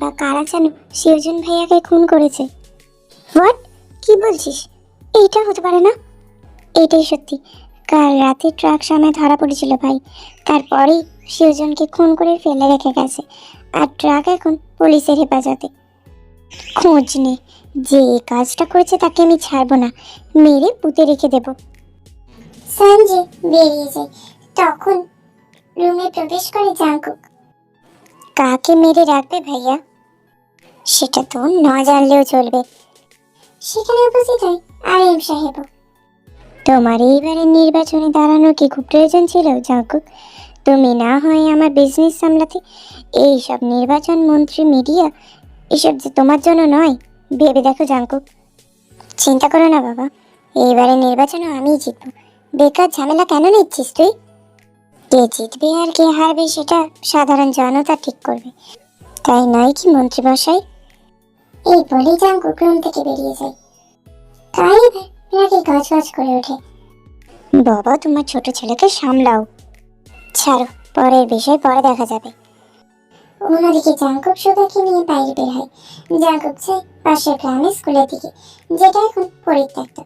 বা কারা যেন সৃজন ভাইয়াকে খুন করেছে। হোয়াট? কি বলছিস? এইটা হতে পারে না। এটাই সত্যি। কাল রাতে ট্রাক সামনে ধরা পড়েছিল ভাই, তারপরেই সৃজনকে খুন করে ফেলে রেখে গেছে। আর ট্রাক এখন পুলিশের হেফাজতে। খোঁজ নে, যে এই কাজটা করেছে তাকে আমি ছাড়বো না, মেরে পুঁতে রেখে দেব। সঞ্জয় বেরিয়ে যায়, তখন রুমে প্রবেশ করে জাঙ্কুক। কাকে মেরে রাখবে ভাইয়া? সেটা তো না জানলেও চলবে। সেখানে উপস্থিত হয় আরিম সাহেব। তোমার এইবারের নির্বাচনে দাঁড়ানো কি খুব প্রয়োজন ছিল জাঙ্কুক? তুমি না হয় আমার বিজনেস সামলাতে। এইসব নির্বাচন, মন্ত্রী, মিডিয়া, এসব যে তোমার জন্য নয়, ভেবে দেখো জাঙ্কুক। চিন্তা করো না বাবা, এইবারের নির্বাচনে আমিই জিতবো। বেকার ঝামেলা কেন নিচ্ছিস তুই? কে জিতবে আর কে হারবে সেটা সাধারণ জনতা ঠিক করবে, তাই নয় কি মন্ত্রী মশাই? এই বলেই জাঙ্কুক রুম থেকে বেরিয়ে যায়। তাই নাকি গাছ গাছ করে ওঠে। বাবা, তোমার ছোট ছেলেকে সামলাও। ছাড়ো, পরের বিষয় পরে দেখা যাবে। অন্যদিকে জাঙ্কুক সুগাকে নিয়ে বাইরে বের হয়। জাঙ্কুক যায় পাশের গ্রামের স্কুলের দিকে, যেটা এখন পরিত্যক্ত,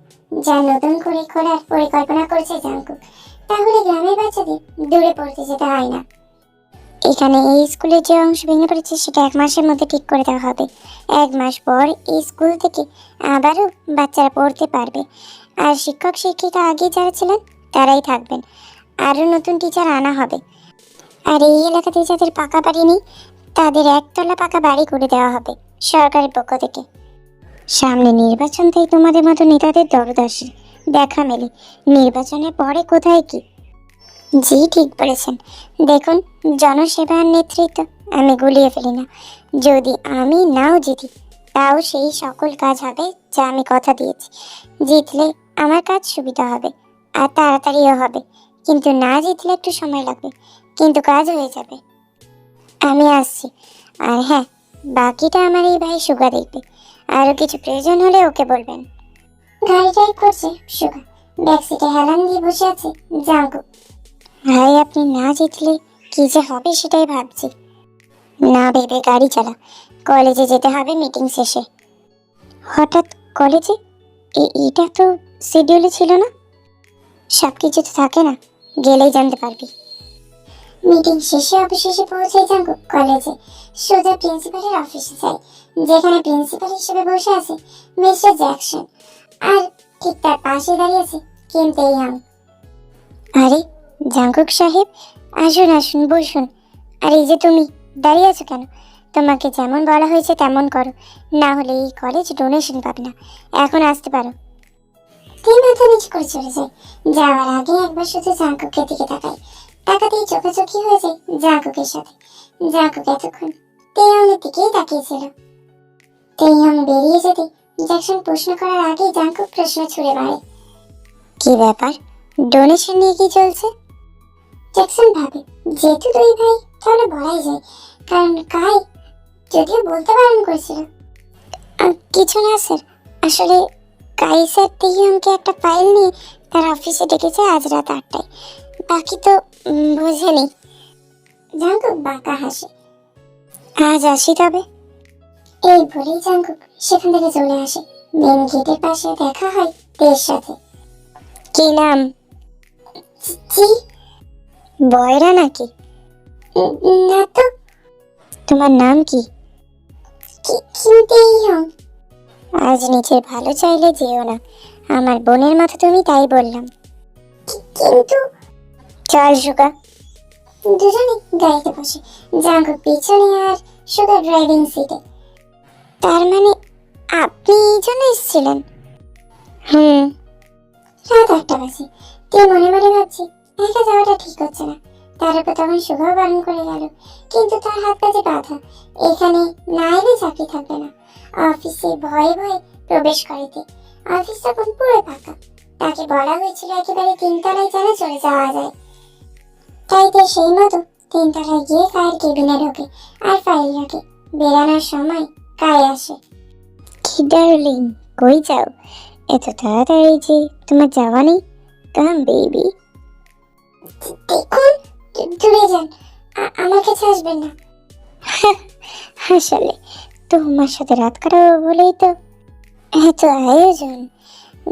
যা নতুন করে খোলার পরিকল্পনা করছে জাঙ্কুক। তাহলে গ্রামের বাচ্চাদের দূরে পড়তে যেতে হয় না। এখানে এই স্কুলের যে অংশ ভেঙে পড়েছে সেটা 1 মাসের মধ্যে ঠিক করে দেওয়া হবে। 1 মাস পর এই স্কুল থেকে আবারও বাচ্চারা পড়তে পারবে। আর শিক্ষক শিক্ষিকা আগে যারা ছিলেন তারাই থাকবেন, আরও নতুন টিচার আনা হবে। আর এই এলাকাতে যাদের পাকা বাড়ি নেই তাদের 1 তলা পাকা বাড়ি করে দেওয়া হবে সরকারের পক্ষ থেকে। সামনে নির্বাচন, তাই তোমাদের মতো নেতাদের দরদর্শী দেখা মেলে। নির্বাচনের পরে কোথায় কি। জি ঠিক বলেছেন। দেখুন, জনসেবার নেতৃত্ব আমি গুলিয়ে ফেলি না। যদি আমি নাও জিতি, তাও সেই সকল কাজ হবে যা আমি কথা দিয়েছি। জিতলে আমার কাজ সুবিধা হবে আর তাড়াতাড়িও হবে, কিন্তু না জিতলে একটু সময় লাগবে, কিন্তু কাজ হয়ে যাবে। আমি আসছি। আর হ্যাঁ, বাকিটা আমার এই ভাই সুগা দেখবে। আরও কিছু প্রয়োজন হলে ওকে বলবেন। গাড়ি ড্রাইভ করছে সুগা, ব্যাক সিটে হেলান দিয়ে বসে আছে জাঙ্কুক। ভাই, আপনি না জিতলে কি যে হবে সেটাই ভাবছি। না ভেবে গাড়ি চালা, কলেজে যেতে হবে মিটিং শেষে। হঠাৎ কলেজে? এটা তো শিডিউলে ছিল না। সব কিছু তো থাকে না, গেলেই জানতে পারবি। মিটিং শেষে অবশেষে পৌঁছে জাঙ্কুক কলেজে। সোজা প্রিন্সিপালের অফিসে যায়, যেখানে প্রিন্সিপাল হিসেবে বসে আছে মিস্টার জ্যাকসন। আর ঠিক তার পাশে দাঁড়িয়ে আছে কিম তেইয়াং। আরে জাঙ্কুক সাহেব, আসুন আসুন, বসুন। আর এই যে তুমি দাঁড়িয়ে আছো কেন? তোমাকে যেমন বলা হয়েছে তেমন করো, না হলে এই কলেজ ডোনেশন পাবে না। এখন আসতে পারো। তিন মাথা নিচু করে চলে যায়। যাওয়ার আগে একবার শুধু জাঙ্কুকের দিকে তাকায়। তাকাতেই চোখাচোখি হয়ে যায় জাঙ্কুকের সাথে। জাঙ্কুক এতক্ষণ তেইয়াংয়ের দিকেই তাকিয়েছিল। তেইয়াং বেরিয়ে যেতে জ্যাকসন প্রশ্ন করার আগেই জাঙ্কুক প্রশ্ন ছুড়ে মারে। কি ব্যাপার, ডোনেশন নিয়ে কি চলছে? জ্যাকসন ভাবে, যেহেতু দুই ভাই তাহলে বলাই যায়, কারণ কাই যদিও বলতে বারণ করেছিল। কিছু না স্যার, আসলে কাই স্যার তেইয়াংকে একটা ফাইল নিয়ে তার অফিসে ডেকেছে আজ রাত 8টায়। বাকি তো বোঝেনি। জাঙ্কুক বাঁকা হাসে। আজ আসি তবে। এই বলেই জাঙ্কুক সেখান থেকে চলে আসে। মেন গেটের পাশে দেখা হয় তের সাথে। কি নাম? জি। বয়রা নাকি? না তো। তোমার নাম কি? কিম তেইয়াং। আজ নিজের ভালো চাইলে যেও না, আমার বোনের মতো তুমি, তাই বললাম। কিন্তু চল সুগা। দুজনে গাড়িতে বসে, জাঙ্কুক পিছনে আর সুগা ড্রাইভিং সিটে। তার মানে আপনি এই জন্য এসেছিলেন? রাত 8টা বাজে। তুই মনে মনে ভাবছি একা যাওয়াটা ঠিক হচ্ছে না। তার উপর তখন সুগাও বারণ করে গেল, কিন্তু তার হাত পাজে বাধা। এখানে না এলে চাকরি থাকবে না। অফিসে ভয়ে ভয়ে প্রবেশ করিতে। অফিস তখন পুরো ফাঁকা। তাকে বলা হয়েছিল একেবারে 3তলায় যেন চলে যাওয়া যায়। তাই তো সেই মতো 3তলায় গিয়ে কায়ের কেবিনে ঢোকে আর ফাইল রাখে। বেরানোর সময় কায় আসে। কি ডার্লিং, কই যাও এত তাড়াতাড়ি যে? তোমার যাওয়া নেই? Come baby. দেখুন, দূরে যান, আমার কাছে আসবেন না। আসলে তোমার সাথে রাত কাটাবো বলেই তো এত আয়োজন।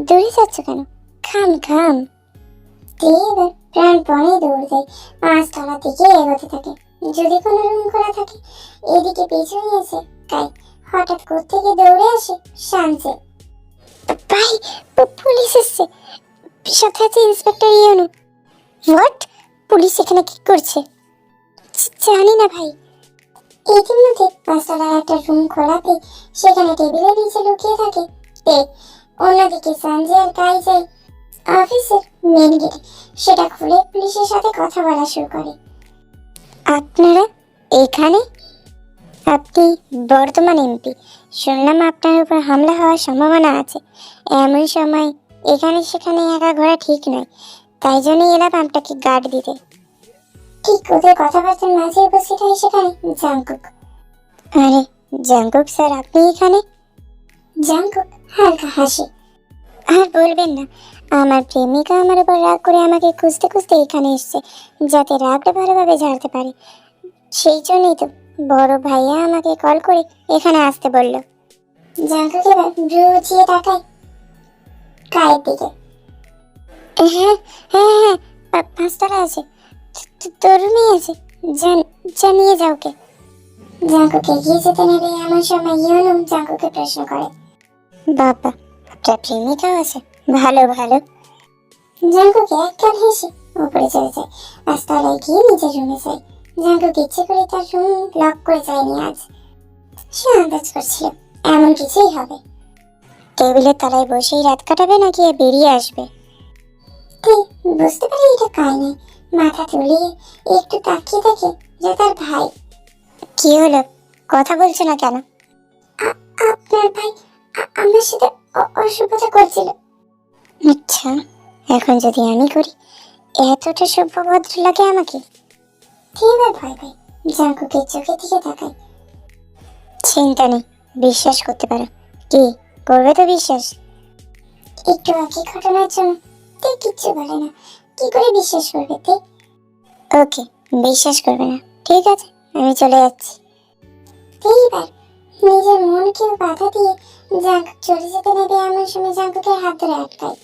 দৌড়ে যাচ্ছ কেন? খাম খাম। এবার প্রাণপণে দৌড় দেয়, 5 তলা দিকে এগোতে থাকে। যদি কোনো রুম খোলা থাকে, এদিকে পিছু নিয়েছে কাই হঠাৎ কোত্থেকে দৌড়ে আসে শানছে। ভাই, পুলিশ এসছে, সাথে আছে ইন্সপেক্টর ইয়ানু। হোয়াট? পুলিশ এখানে কি করছে? জানি না ভাই। ইতিমধ্যে 5 তলার একটা রুম খোলাতে সেখানে টেবিলের নিচে লুকিয়ে থাকে তে। অন্যদিকে সঞ্জয় আর কাই যায় অফিসের মেন গেটে, সেটা খুলে পুলিশের সাথে কথা বলা শুরু করে। আপনারা এখানে? আপনি বর্তমান এমপি, শুনলাম আপনার উপর হামলা হওয়ার সম্ভাবনা আছে। এমন সময় এখানে সেখানে একা ঘোরা ঠিক নয়, তাই জন্যই এলাম আপনাকে গার্ড দিতে। ঠিক ওদের কথাবার্তার মাঝে উপস্থিত হয় সেখানে জাংকুক। আরে জাংকুক স্যার, আপনি এখানে? জাংকুক হালকা হাসে। আর বলবেন না, আমার প্রেমিকা আমার উপর রাগ করে আমাকে খুঁজতে খুঁজতে এখানে এসছে, যাতে রাগটা ভালোভাবে ঝাড়তে পারে। সেই জন্যই তো বড় ভাইয়া আমাকে কল করে এখানে আসতে বলল। জাংকুক এবার ভ্রু উঁচিয়ে তাকায় কায়ের দিকে। হ্যাঁ হ্যাঁ হ্যাঁ, 5 তলা আছে, তরুণী আছে, জানিয়ে যাও কে। জাংকুক এগিয়ে যেতে নেবে এমন সময় ইয়োনো জাংকুকে প্রশ্ন করে, বাবা আপনার প্রেমিকাও আছে? ভালো ভালো। জাংকুক একগাল হেসে উপরে চলে যায়, 5 তলায় গিয়ে নিজের রুমে যায়। জাংকুক ইচ্ছে করে তার রুম লক করে যায়নি আজ। সে আন্দাজ করছিল এমন কিছুই হবে। টেবিলের তলায় বসেই রাত কাটাবে নাকি বেরিয়ে আসবে? বুঝতে পারি এটা কাই নাই, মাথা তুলিয়ে একটু তাকিয়ে দেখে যে তার ভাই। কি হলো, কথা বলছে না কেন? আপনার ভাই আমার সাথে অসভ্যতা করছিল। আচ্ছা, এখন যদি আমি করি, এতটা সভ্য ভদ্র লাগে আমাকে? এবার ভয় পাই, জাংকুকের চোখের দিকে তাকাই। চিন্তা নেই, বিশ্বাস করতে পারো। কি করবে তো বিশ্বাস? একটু আগে ঘটনার জন্য তে কিচ্ছু বলে না, কি করে বিশ্বাস করবে তে? ওকে, বিশ্বাস করবে না, ঠিক আছে, আমি চলে যাচ্ছি। এইবার নিজের মনকেও বাধা দিয়ে জাংকুক চলে যেতে নেবে এমন সময় জাংকুকের হাত ধরে আটকায়।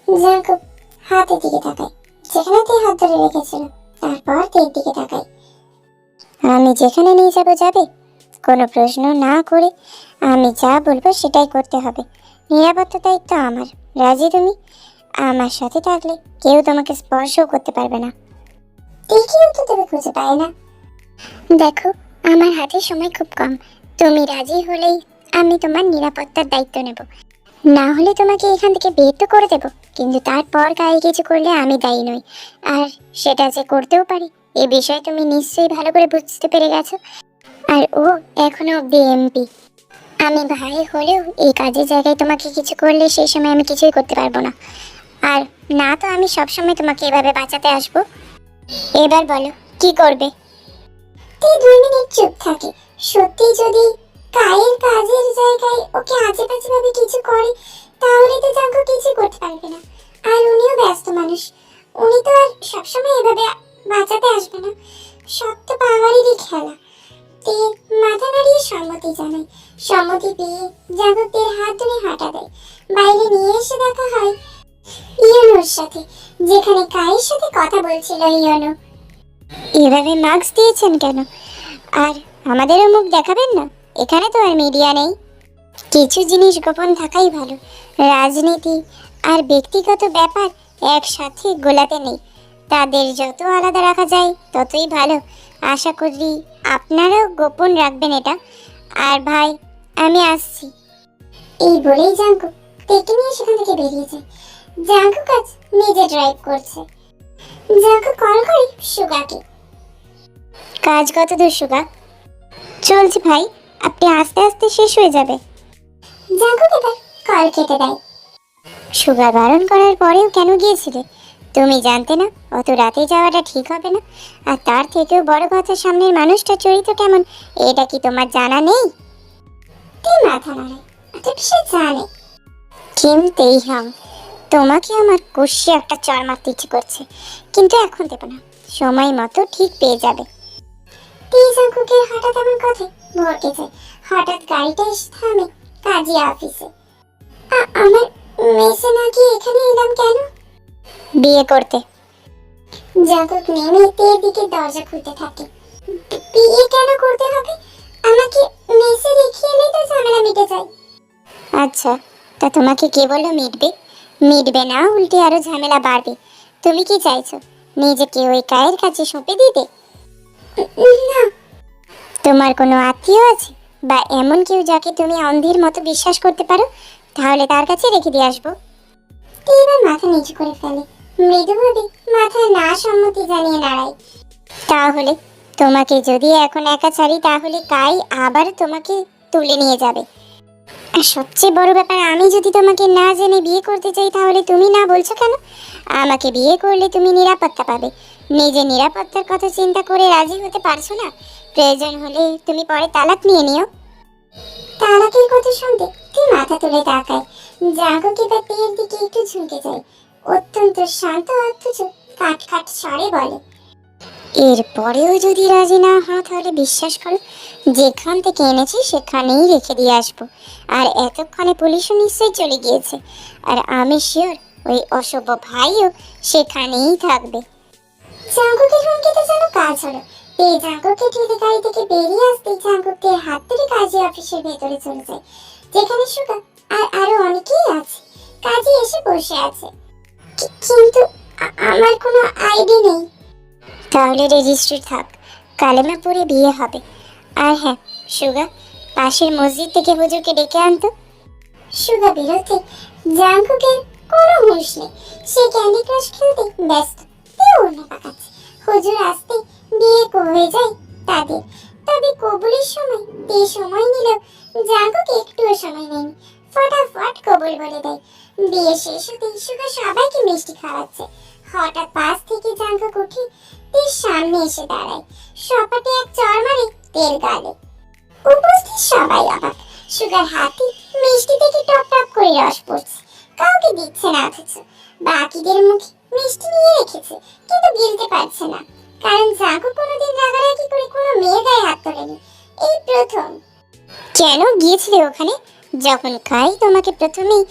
জাংকুক হাতের দিকে তাকায়, যেখানে তে হাত ধরে রেখেছিল, তারপর তের দিকে তাকায়। আমি যেখানে নিয়ে যাবো যাবে, কোনো প্রশ্ন না করে আমি যা বলবো সেটাই করতে হবে। নিরাপত্তার দায়িত্ব আমার। রাজি তুমি? আমার সাথে থাকলে কেউ তোমাকে স্পর্শও করতে পারবে না। কেউ তো তবে খুঁজে পায় না। দেখো, আমার হাতে সময় খুব কম, তুমি রাজি হলেই আমি তোমার নিরাপত্তার দায়িত্ব নেব, না হলে তোমাকে এখান থেকে বের তো করে দেবো, কিন্তু তারপর গায়ে কিছু করলে আমি দায়ী নই। আর সেটা যে করতেও পারি এ বিষয়ে তুমি নিশ্চয়ই ভালো করে বুঝতে পেরে গেছো। আর ও এখনো অব্দি এমপি। আমি ভাই হলেও এই কাজের জায়গায় তোমাকে কিছু করলে সেই সময় আমি কিছুই করতে পারবো না। আর না তো আমি সবসময় তোমাকে এভাবে বাঁচাতে আসবো। এবার বলো কি করবে? 2 মিনিট চুপ থাকে। সত্যি যদি কায়ের কাজের জায়গায় ওকে আজে বাজে ভাবে কিছু করে, তাহলে তো জাঙ্কু কিছু করতে পারবে না। আর উনিও ব্যস্ত মানুষ, উনি তো আর সবসময় এভাবে বাঁচাতে আসবে না। সব তো পাওয়ারেরই খেলা। তে মাথা নাড়িয়ে সম্মতি জানায়। সম্মতি পেয়ে জাগতের হাত ধরে হাঁটা দেয়। বাইরে নিয়ে এসে দেখা হয় ইয়োনোর সাথে, যেখানে কায়ের সাথে কথা বলছিল ইয়োনো। এভাবে মাস্ক দিয়েছেন কেন? আর আমাদেরও মুখ দেখাবেন না? এখানে তো আর মিডিয়া নেই। কিছু জিনিস গোপন থাকাই ভালো। রাজনীতি আর ব্যক্তিগত ব্যাপার একসাথে গোলাতে নেই, তাদের যত আলাদা রাখা যায় ততই ভালো। আশা করি আপনারাও গোপন রাখবেন এটা। আর ভাই, আমি আসছি। এই বলেই জাঙ্কু তেকে নিয়ে সেখান থেকে বেরিয়ে যায়। জাঙ্কু কাজ নিজে ড্রাইভ করছে। জাঙ্কু কল করে সুগাকে। কাজ কত দূর সুগা? চলছে ভাই, আপনি আস্তে আস্তে শেষ হয়ে যাবে। জাঙ্কুক এবার কল কেটে দেয়। সুগা বারণ করার পরেও কেন গিয়েছিলে? তুমি জানতে না অত রাতে যাওয়াটা ঠিক হবে না? আর তার থেকেও বড় কথা, সামনের মানুষটা চরিত্র কেমন এটা কি তোমার জানা নেই? তুই মাথা নাড়ায়, সে জানে। কিমতেই হাম, তোমাকে আমার কষিয়ে একটা চড় মারতে ইচ্ছে করছে, কিন্তু এখন দেব না, সময় মতো ঠিক পেয়ে যাবে। জাঙ্কুকের হঠাৎ এমন কথায় ভরকে যায়। হঠাৎ গাড়িটা এসে থামে কাজী অফিসে। আমার মেসে নাকি এখানে এলাম কেন? বিয়ে করতে। জাঙ্কুক নেমে তের দিকে দরজা খুলতে থাকে। বিয়ে কেন করতে হবে? আমাকে মেসে রেখে এলে তো ঝামেলা মিটে যায়। আচ্ছা, তা তোমাকে কে বললো মিটবে? মিটবে না, উল্টে আরো ঝামেলা বাড়বে। তুমি কি চাইছো, নিজেকে ওই কায়ের কাছে সঁপে দিতে? না। তোমার কোনো আত্মীয় আছে বা এমন কেউ যাকে তুমি অন্ধের মতো বিশ্বাস করতে পারো? তাহলে তার কাছে রেখে দিয়ে আসবো। এবার মাথা নিচু করে ফেলে, মৃদুভাবে মাথায় না সম্মতি জানিয়ে দাঁড়ায়। তাহলে তোমাকে যদি এখন একা ছাড়ি তাহলে কাই আবার তোমাকে তুলে নিয়ে যাবে। আর সবচেয়ে বড় ব্যাপার, আমি যদি তোমাকে না জেনে বিয়ে করতে চাই তাহলে তুমি না বলছো কেন? আমাকে বিয়ে করলে তুমি নিরাপত্তা পাবে। নিজের নিরাপত্তার কথা চিন্তা করে রাজি হতে পারছো না? প্রয়োজন হলে তুমি পরে তালাক নিয়ে নিও। তালাকের কথা শুনতে তুই মাথা তুলে তাকায়। জাগক এবার তের দিকে একটু ঝুঁকে যায়। অত্যন্ত শান্ত অথচ কাট স্বরে বলে, এরপরেও যদি রাজি না হও তাহলে বিশ্বাস করো, যেখান থেকে এনেছি সেখানেই রেখে দিয়ে আসবো। আর এতক্ষণে পুলিশও নিশ্চয়ই চলে গিয়েছে, আর আমি শিওর ওই অশুভ ভাইও সেখানেই থাকবে। জাঙ্কুকের হুমকিতে যেন কাজ হলো। এই জাঙ্কুককে ঠেলে গাড়ি থেকে বেরিয়ে আসতেই জাঙ্কুকের হাত ধরে কাজী অফিসের ভেতরে চলে যায়, যেখানে সুগা আর আরো অনেকেই আছে। কাজী এসে বসে আছে। কিন্তু আমার কোনো আইডি নেই। তাহলে রেজিস্ট্রি থাক, কালেমা পড়ে বিয়ে হবে। আর হ্যাঁ সুগা, পাশের মসজিদ থেকে হুজুরকে ডেকে আনতো। সুগা বিরুদ্ধে জাঙ্কুকের কোনো হুঁশ নেই। সে ক্যান্ডি ক্রাশ খেলতে ব্যস্ত। ওড়না পাকাচ্ছে। হুজুর আসতে বিয়ে হয়ে যায় তাদের। তবে কবুলের সময় সময় নিলেও জাঙ্কুক একটুও সময় নেয়নি, ফটাফট কবুল বলে দেয়। বিয়ে শেষ হতেই সুগা সবাইকে মিষ্টি খাওয়াচ্ছে। হঠাৎ পাশ থেকে জাঙ্কুক উঠে তের সামনে এসে দাঁড়ায়। সপাটে এক চড় মারে তের গালে। উপস্থিত সবাই অবাক। সুগার হাতে মিষ্টি থেকে টপ টপ করে রস পড়ছে। কাউকে দিচ্ছে না, অথচ বাকিদের মুখে মিষ্টি নিয়ে রেখেছে, কিন্তু গিলতে পারছে না। কারণ জাঙ্কুক কোনোদিন রাগারাগি করে কোনো মেয়ের গায়ে হাত তোলেনি, এই প্রথম। কেন গিয়েছিলে ওখানে? যখন কাই তোমাকে প্রথমেই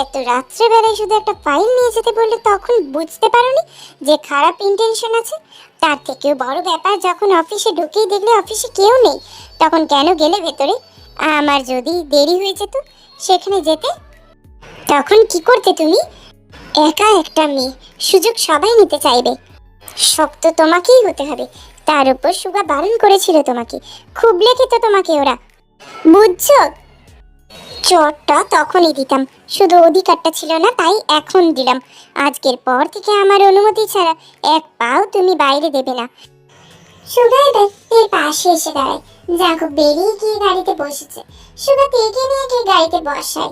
এত রাত্রেবেলায় শুধু একটা ফাইল নিয়ে যেতে বললে তখন বুঝতে পারোনি যে খারাপ ইন্টেনশন আছে? তার থেকেও বড় ব্যাপার, যখন অফিসে ঢুকেই দেখলে অফিসে কেউ নেই, তখন কেন গেলে ভেতরে? আমার যদি দেরি হয়ে যেত সেখানে যেতে, তখন কি করতে তুমি? একা একটা মেয়ে, সুযোগ সবাই নিতে চাইবে, শক্ত তোমাকেই হতে হবে। তার উপর সুগা বারণ করেছিল তোমাকে, খুব লেখেতো তোমাকে ওরা, বুঝছো? চটটা তখনই দিতাম, শুধু অধিকারটা ছিল না, তাই এখন দিলাম। আজকের পর থেকে আমার অনুমতি ছাড়া এক পাও তুমি বাইরে দেবে না। সুগা এবার তের পাশে এসে দাঁড়ায়। জাঙ্কুক বেরিয়ে গিয়ে গাড়িতে বসেছে। সুগা তেকে নিয়ে গিয়ে গাড়িতে বসায়।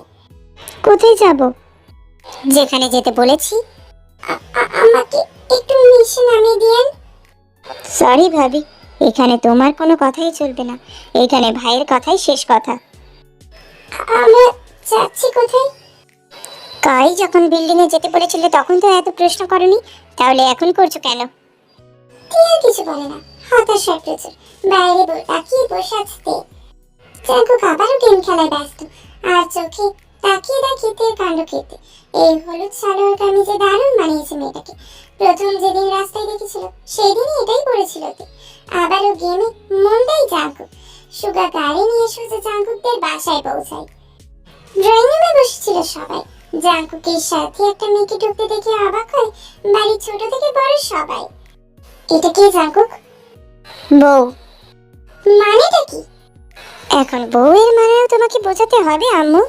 কোথায় যাব? যেখানে যেতে বলেছি। আমাকে একটু নিচে নামিয়ে দিয়েন। সরি ভাবি, এখানে তোমার কোনো কথাই চলবে না। এখানে ভাইয়ের কথাই শেষ কথা। আমরা যাচ্ছি কোথায়? কাই যখন বিল্ডিং এ যেতে বলেছিল তখন তো এত প্রশ্ন করনি, তাহলে এখন করছো কেন? টিয়া কিছু বলে না, হতাশার প্রচুর। বাইরে তাকিয়ে বসে আছে। জাঙ্কুক আবারও গেম খেলায় ব্যস্ত, আর চোখে তাকিয়ে দেখি তের কাণ্ড কীর্তি। এই হলুদ সালোয়ার কামিজে দারুণ মানিয়েছে মেয়েটাকে। প্রথম যেদিন রাস্তায় দেখেছিল সেদিনই এটাই পরেছিল তে। আবারও গেমে মন দেয় জাঙ্কুক। সুগা গাড়ি নিয়ে সোজা জাঙ্কুকদের বাসায় পৌঁছায়। ড্রয়িং রুমে বসেছিল সবাই। জাঙ্কুকের সাথে একটা মেয়েকে ঢুকতে দেখে অবাক হয় বাড়ির ছোট থেকে বড় সবাই। এটা কে জাঙ্কুক? বউ। মানেটা কি? এখন বউয়ের মানেও তোমাকে বোঝাতে হবে আম্মু।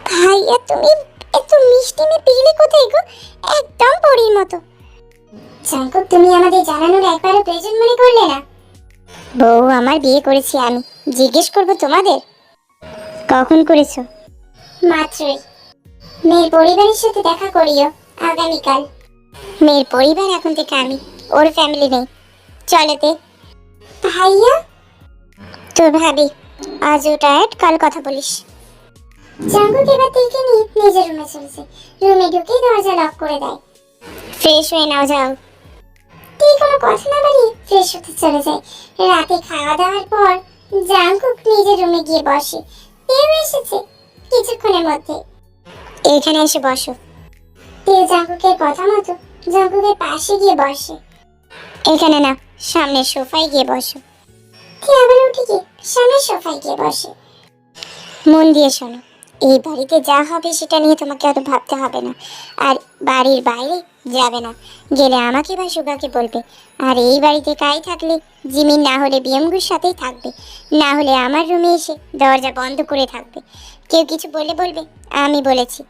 ভাইয়া তুমি এত মিষ্টি মেয়ে পেলে কোথায় গো? একদম পরীর মতো। জাঙ্কুক তুমি আমাদের জানানোর একবারও প্রয়োজন মনে করলে না? বউ আমার, বিয়ে করেছি আমি, জিজ্ঞেস করবো তোমাদের? কখন করেছো? মাত্রই। মেয়ের পরিবারের সাথে দেখা করিও আগামীকাল। মেয়ের পরিবার এখন থেকে আমি, ওর ফ্যামিলি নেই। চলেতে ভাইয়া। তোর ভাবি আজও টায়ার্ড, কাল কথা বলিস। জাঙ্কুক এবার থেকে নিয়ে নিজের রুমে চলেছে। রুমে ঢুকে দরজা লক করে দেয়। ফ্রেশ হয়ে নাও, যাও। তে কোনো কথা না বাড়িয়ে ফ্রেশ হতে চলে যায়। রাতে খাওয়া দাওয়ার পর জাঙ্কুক নিজের রুমে গিয়ে বসে। তেও এসেছে কিছুক্ষণের মধ্যে। এখানে এসে বসো। তে জাঙ্কুকের কথা মতো জাঙ্কুকের পাশে গিয়ে বসে। এখানে না, সামনের সোফায় গিয়ে বসো। তে আবার উঠে গিয়ে সামনের সোফায় গিয়ে বসে। মন দিয়ে শোনো, এই বাড়িতে যা হবে সেটা নিয়ে তোমাকে অত ভাবতে হবে না। আর বাড়ির বাইরে যাবে না, গেলে আমাকে বা সুগাকে বলবে। আর এই বাড়িতে কাই থাকলে জিমিন না হলে বিয়মগুর সাথেই থাকবে, না হলে আমার রুমে এসে দরজা বন্ধ করে থাকবে। কেউ কিছু বললে বলবে আমি বলেছি।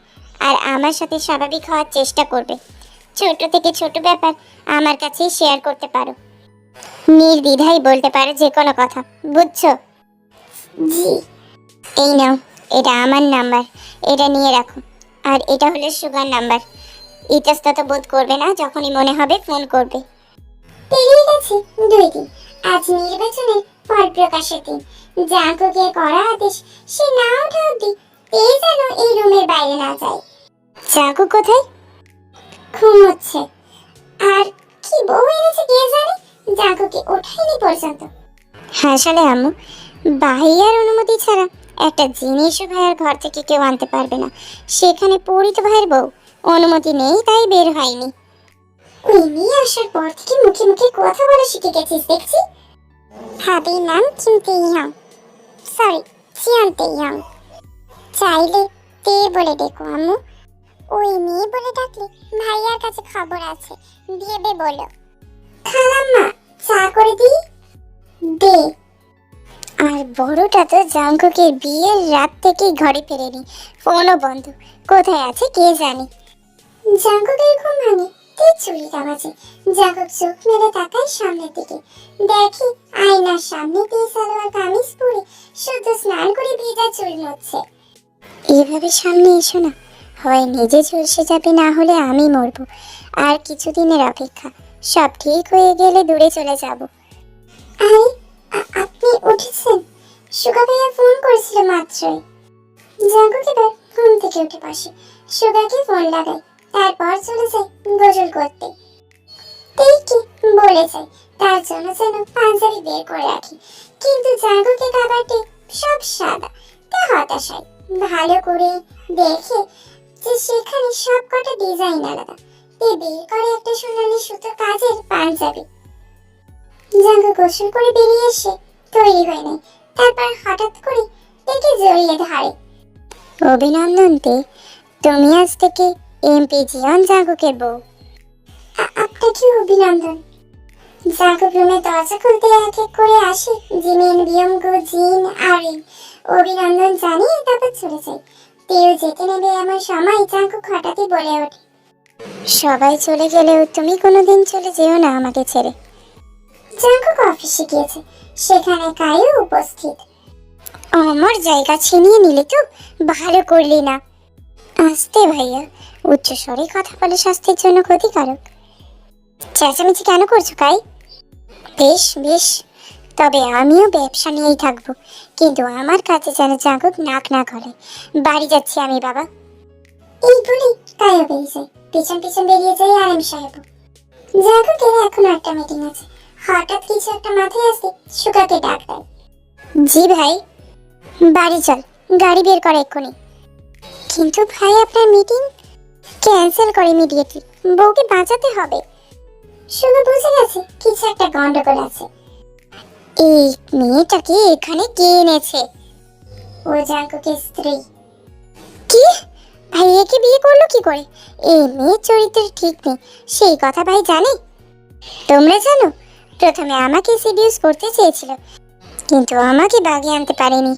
আর আমার সাথে স্বাভাবিক হওয়ার চেষ্টা করবে। ছোট থেকে ছোট ব্যাপার আমার কাছেই শেয়ার করতে পারো, নির্দ্বিধায় বলতে পারো যে কোনো কথা, বুঝছো? জি। এই নাও, এটা আমার নাম্বার, এটা নিয়ে রাখো। আর এটা হলো সুগার নাম্বার। ইতস্তত বোধ করবে না, যখনই মনে হবে ফোন করবে। পেরিয়ে গেছে 2 দিন। আজ নির্বাচনের ফল প্রকাশের দিন। জাঙ্কুকের করা আদেশ সে না ওঠা অব্দি এই যেন এই রুমের বাইরে না যায়। জাঙ্কুক কোথায়? ঘুমোচ্ছে। আর কি বউ এনেছে কে জানে, জাঙ্কুকে ওঠায়নি পর্যন্ত। আসলে আম্মু, ভাইয়ার অনুমতি ছাড়া একটা জিনিসও ভাইয়ার ঘর থেকে কেউ আনতে পারবে না। সেখানে পরিত ভাইয়ের বউ, অনুমতি নেই তাই বের হয়নি। ওই নিয়ে আসার পর থেকে মুখে মুখে কথা বলা শিখে গেছিস দেখছি। ভাবির নাম কিম তেইহাং, সরি চিয়ান তেইহাং। চাইলে তে বলে ডেকো আম্মু। ওই মেয়ে বলে ডাকলে ভাইয়ার কাছে খবর আছে, ভেবে বলো। খালাম্মা চা করে দিই। দে। আর বড়টা তো জাঙ্কুকের বিয়ের রাত থেকেই ঘরে ফেরেনি, ফোনও বন্ধ। কোথায় আছে কে জানে। জাঙ্কুকের ঘুম ভাঙে চুরিটা বাজে। জাঙ্কুক চোখ মেলে তাকায় সামনের দিকে, দেখি আয়নার সামনে সালোয়ার কামিজ পরে শুধু স্নান করে ভেজা চুল মুছছে। এইভাবে সামনে এসো না, হয় নিজে ঝলসে যাবে, না হলে আমি মরবো। আর কিছুদিনের অপেক্ষা, সব ঠিক হয়ে গেলে দূরে চলে যাব। আরে আপনি উঠেছেন? সুগা ভাইয়া ফোন করেছিল মাত্রই। জাঙ্কুক এবার ঘুম থেকে উঠে বসে, সুগাকে ফোন লাগায়, তারপর চলে যায় গোসল করতে। কি বলে যায় তার জন্য যেন পাঞ্জাবি বের করে রাখি, কিন্তু জাঙ্কুকের কাবাডে সব সাদা। তা হতাশায় ভালো করে দেখে যে সেখানে সব কটা ডিজাইন আলাদা। বের করে একটা সোনালী সুতোর কাজের পাঞ্জাবি। জাঙ্কুক গোসল করে বেরিয়ে এসে তৈরি হয়ে নেয়, তারপর হঠাৎ করে দেখে জড়িয়ে ধরে। অভিনন্দন তে, তুমি আজ থেকে এমপি জিয়ান জাঙ্কুকের বউ। আপনাকে অভিনন্দন। জাঙ্কুক রুমে দরজা খুলতে এক এক করে আসে জিমিন, বিয়মগু, জিন, আরিন। অভিনন্দন জানিয়ে তারপর চলে যায়। তেও যেতে নেবে এমন সময় জাঙ্কুক হঠাৎই বলে ওঠে, সবাই চলে গেলেও তুমি কোনোদিন চলে যেও না আমাকে ছেড়ে। জাঙ্কুক অফিসে গিয়েছে, সেখানে কায়ু উপস্থিত। আমার জায়গা ছিনিয়ে নিলে তো ভালো করলি না। আস্তে ভাইয়া, উচ্চ স্বরে কথা বলে স্বাস্থ্যের জন্য ক্ষতিকারক। চেঁচামেচি কেন করছো কাই? বেশ বেশ, তবে আমিও ব্যবসা নিয়েই থাকবো, কিন্তু আমার কাছে যেন জাঙ্কুক নাক না করে। বাড়ি যাচ্ছি আমি বাবা। এই বলে কায়ু বেরিয়ে যায়, পিছন পিছন বেরিয়ে যায় আরেম সাহেব। জাঙ্কুকের এখন একটা মিটিং আছে। হঠাৎ কিছু একটা মাথায় আসে, সুগাকে ডাক দেয়। জি ভাই। বাড়ি চল, গাড়ি বের করে এক্ষুনি। কিন্তু ভাই আপনার মিটিং ক্যান্সেল করে ইমিডিয়েটলি, বউকে বাঁচাতে হবে। সুগা বুঝে গেছে কিছু একটা গন্ডগোল আছে। এই মেয়েটাকে এখানে কে এনেছে? ও জাঙ্কুকের স্ত্রী। কি? ভাইয়াকে বিয়ে করলো কি করে? এই মেয়ের চরিত্র ঠিক নেই, সেই কথা ভাই জানে? তোমরা জানো, প্রথমে আমাকে সিডিউস করতে চেয়েছিল, কিন্তু আমাকে বাগিয়ে আনতে পারেনি,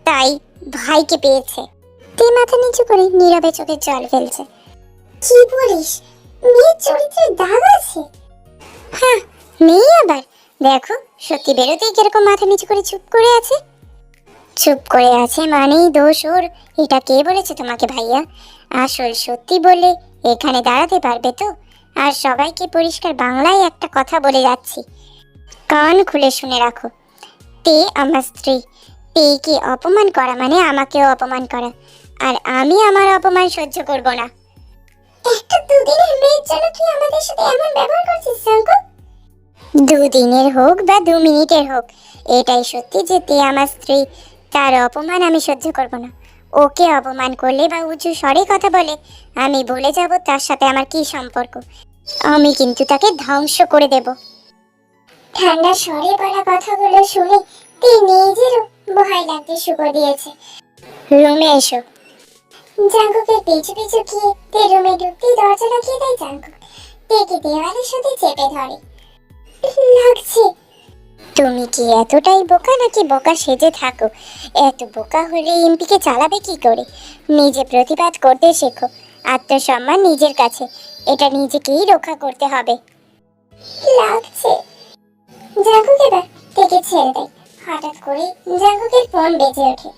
তাই ভাইকে পেয়েছে। তে মাথা নিচু করে নীরবে চোখে জল ফেলছে। কি বলিস? মেয়ের চরিত্রের দাগ আছে? হ্যাঁ, মেয়ে আবার। দেখো সত্যি বেরোতেই কিরকম মাথা নিচু করে চুপ করে আছে। চুপ করে আছে মানেই দোষ ওর, এটা কে বলেছে তোমাকে ভাইয়া? আসল সত্যি বললে এখানে দাঁড়াতে পারবে তো? আর সবাইকে পরিষ্কার বাংলায় একটা কথা বলে যাচ্ছি, কান খুলে শুনে রাখো। তে আমার স্ত্রী, তেকে অপমান করা মানে আমাকেও অপমান করা, আর আমি আমার অপমান সহ্য করব না। একটা দুদিনের মেয়ের জন্য তুই আমাদের সাথে এমন ব্যবহার করছিস জাঙ্কুক? দুদিনের হোক বা 2 মিনিটের হোক, এটাই সত্যি যে তে আমার স্ত্রী। তার অপমান আমি সহ্য করব না। ওকে অপমান করলে বা উঁচু স্বরে কথা বলে আমি বলে যাব তার সাথে আমার কি সম্পর্ক। আমি কিন্তু তাকে ধ্বংস করে দেব। ঠান্ডা স্বরে বলা কথাগুলো শুনে তে নিজেরও ভয় লাগতে শুরু দিয়েছে। রুমে এসো। জাঙ্কুকের পিছু পিছু গিয়ে তে রুমে ঢুকতেই দরজা লাগিয়ে দেয় জাঙ্কুক। তেকে দেওয়ালের সাথে চেপে ধরে। লাগছে। তুমি কি এতটাই বোকা নাকি বোকা সেজে থাকো? এত বোকা হলে এমপিকে চালাবে কি করে? নিজে প্রতিবাদ করতে শেখো। আত্মসম্মান নিজের কাছে, এটা নিজেকেই রক্ষা করতে হবে। লাগছে। জাঙ্কুক এবার তেকে ছেড়ে দেয়। হঠাৎ করে জাঙ্কুকের ফোন বেজে ওঠে।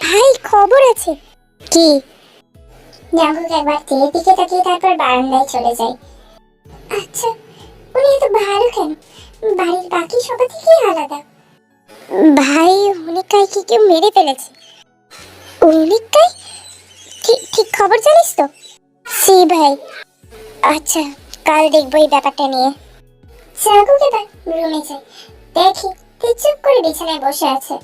ভাই, খবর আছে। কি? জাঙ্কুক একবার তের দিকে তাকিয়ে তারপর বারান্দায় চলে যায়। আচ্ছা, উনি এত ভালো কেন? বাড়ির বাকি সবার থেকে আলাদা। ভাই, অনিকাইকে কেউ মেরে ফেলেছে। অনিকাই? ঠিক খবর জানিস তো? সি ভাই। আচ্ছা, কাল দেখবো এই ব্যাপারটা নিয়ে। জাঙ্কুক এবার রুমে যায়। দেখি তুই চুপ করে বিছানায় বসে আছে।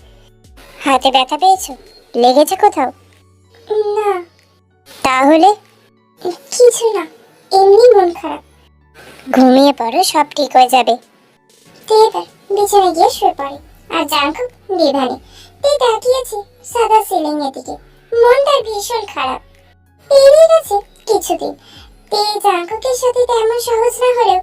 হাতে ব্যথা পেয়েছো? লেগেছে কোথাও? না। তাহলে? কিছু না, এমনি মন খারাপ। ঘুমিয়ে পড়ো, সব ঠিক হয়ে যাবে। তে এবার বিছানায় গিয়ে শুয়ে পড়ে। আর জাঙ্কুক ডিভানে। তে তাকিয়েছে সাদা সিলিং এর দিকে। মনটা ভীষণ খারাপ। পেরিয়ে গেছে কিছুদিন। তে জাঙ্কুকের সাথে তেমন সহজ না হলেও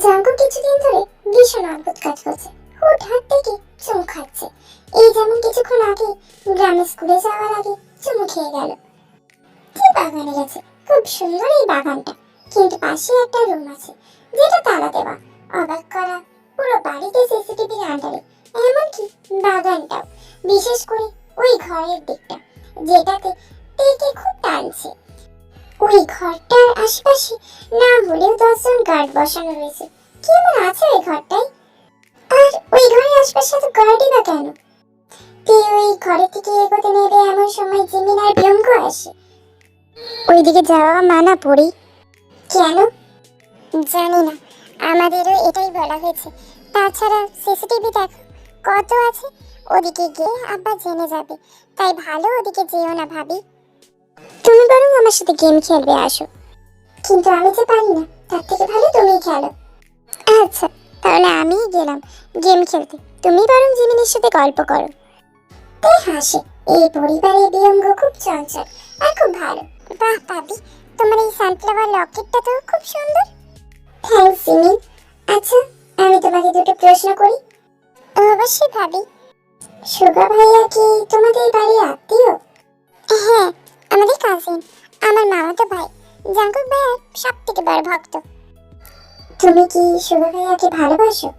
জাঙ্কুক কিছুদিন ধরে ভীষণ অদ্ভুত কাজ করছে। হুটহাট থেকে চুমু খাচ্ছে। এই যেমন কিছুক্ষণ আগে গ্রামে স্কুলে যাওয়ার আগে চুমু খেয়ে গেল। তে বাগানে গেছে। খুব সুন্দর এই বাগানটা, কিন্তু পাশে একটা রুম আছে যেটা তালা দেওয়া। অবাক করা, পুরো বাড়িতে সিসিটিভির আন্ডারে, এমনকি বাগানটাও, বিশেষ করে ওই ঘরের দিকটা যেটাতে তেকে খুব টানছে। ওই ঘরটার আশেপাশে না হলেও 10 জন গার্ড বসানো রয়েছে। কেমন আছে ওই ঘরটায়? আর ওই ঘরের আশেপাশে তো গার্ডই বা কেন? তে ওই ঘরের থেকে এগোতে নেবে এমন সময় জিমিন আর বিয়ঙ্গ আসে। ওইদিকে যাওয়া মানা পড়ি। কেন জানি না, আমাদেরও এটাই বলা হয়েছে। তাছাড়া সিসিটিভি দেখো কত আছে, ওদিকে গিয়ে আব্বা জেনে যাবে। তাই ভালো ওদিকে যেও না ভাবি। তুমি বরং আমার সাথে গেম খেলবে আসো। কিন্তু আমি যে পারি না, তার থেকে ভালো তুমিই খেলো। আচ্ছা, তাহলে আমিই গেলাম গেম খেলতে, তুমি বরং জিমিনের সাথে গল্প করো। তাই হাসে। এই পরিবারে বিয়ঙ্গ খুব চঞ্চল আর খুব ভালো। বাহ ভাবি, তোমার এই সানফ্লাওয়ার লকেটটা তো খুব সুন্দর। Thanks Jimin. আচ্ছা, আমি তোমাকে দুটো প্রশ্ন করি। অবশ্যই ভাবি। সুগা ভাইয়া কি তোমাদের বাড়ির আত্মীয়? হ্যাঁ, আমাদের কাজিন, আমার মামাতো ভাই। জাঙ্কুক ভাইয়ার সব থেকে বড় ভক্ত। তুমি কি সুগা ভাইয়াকে ভালোবাসো?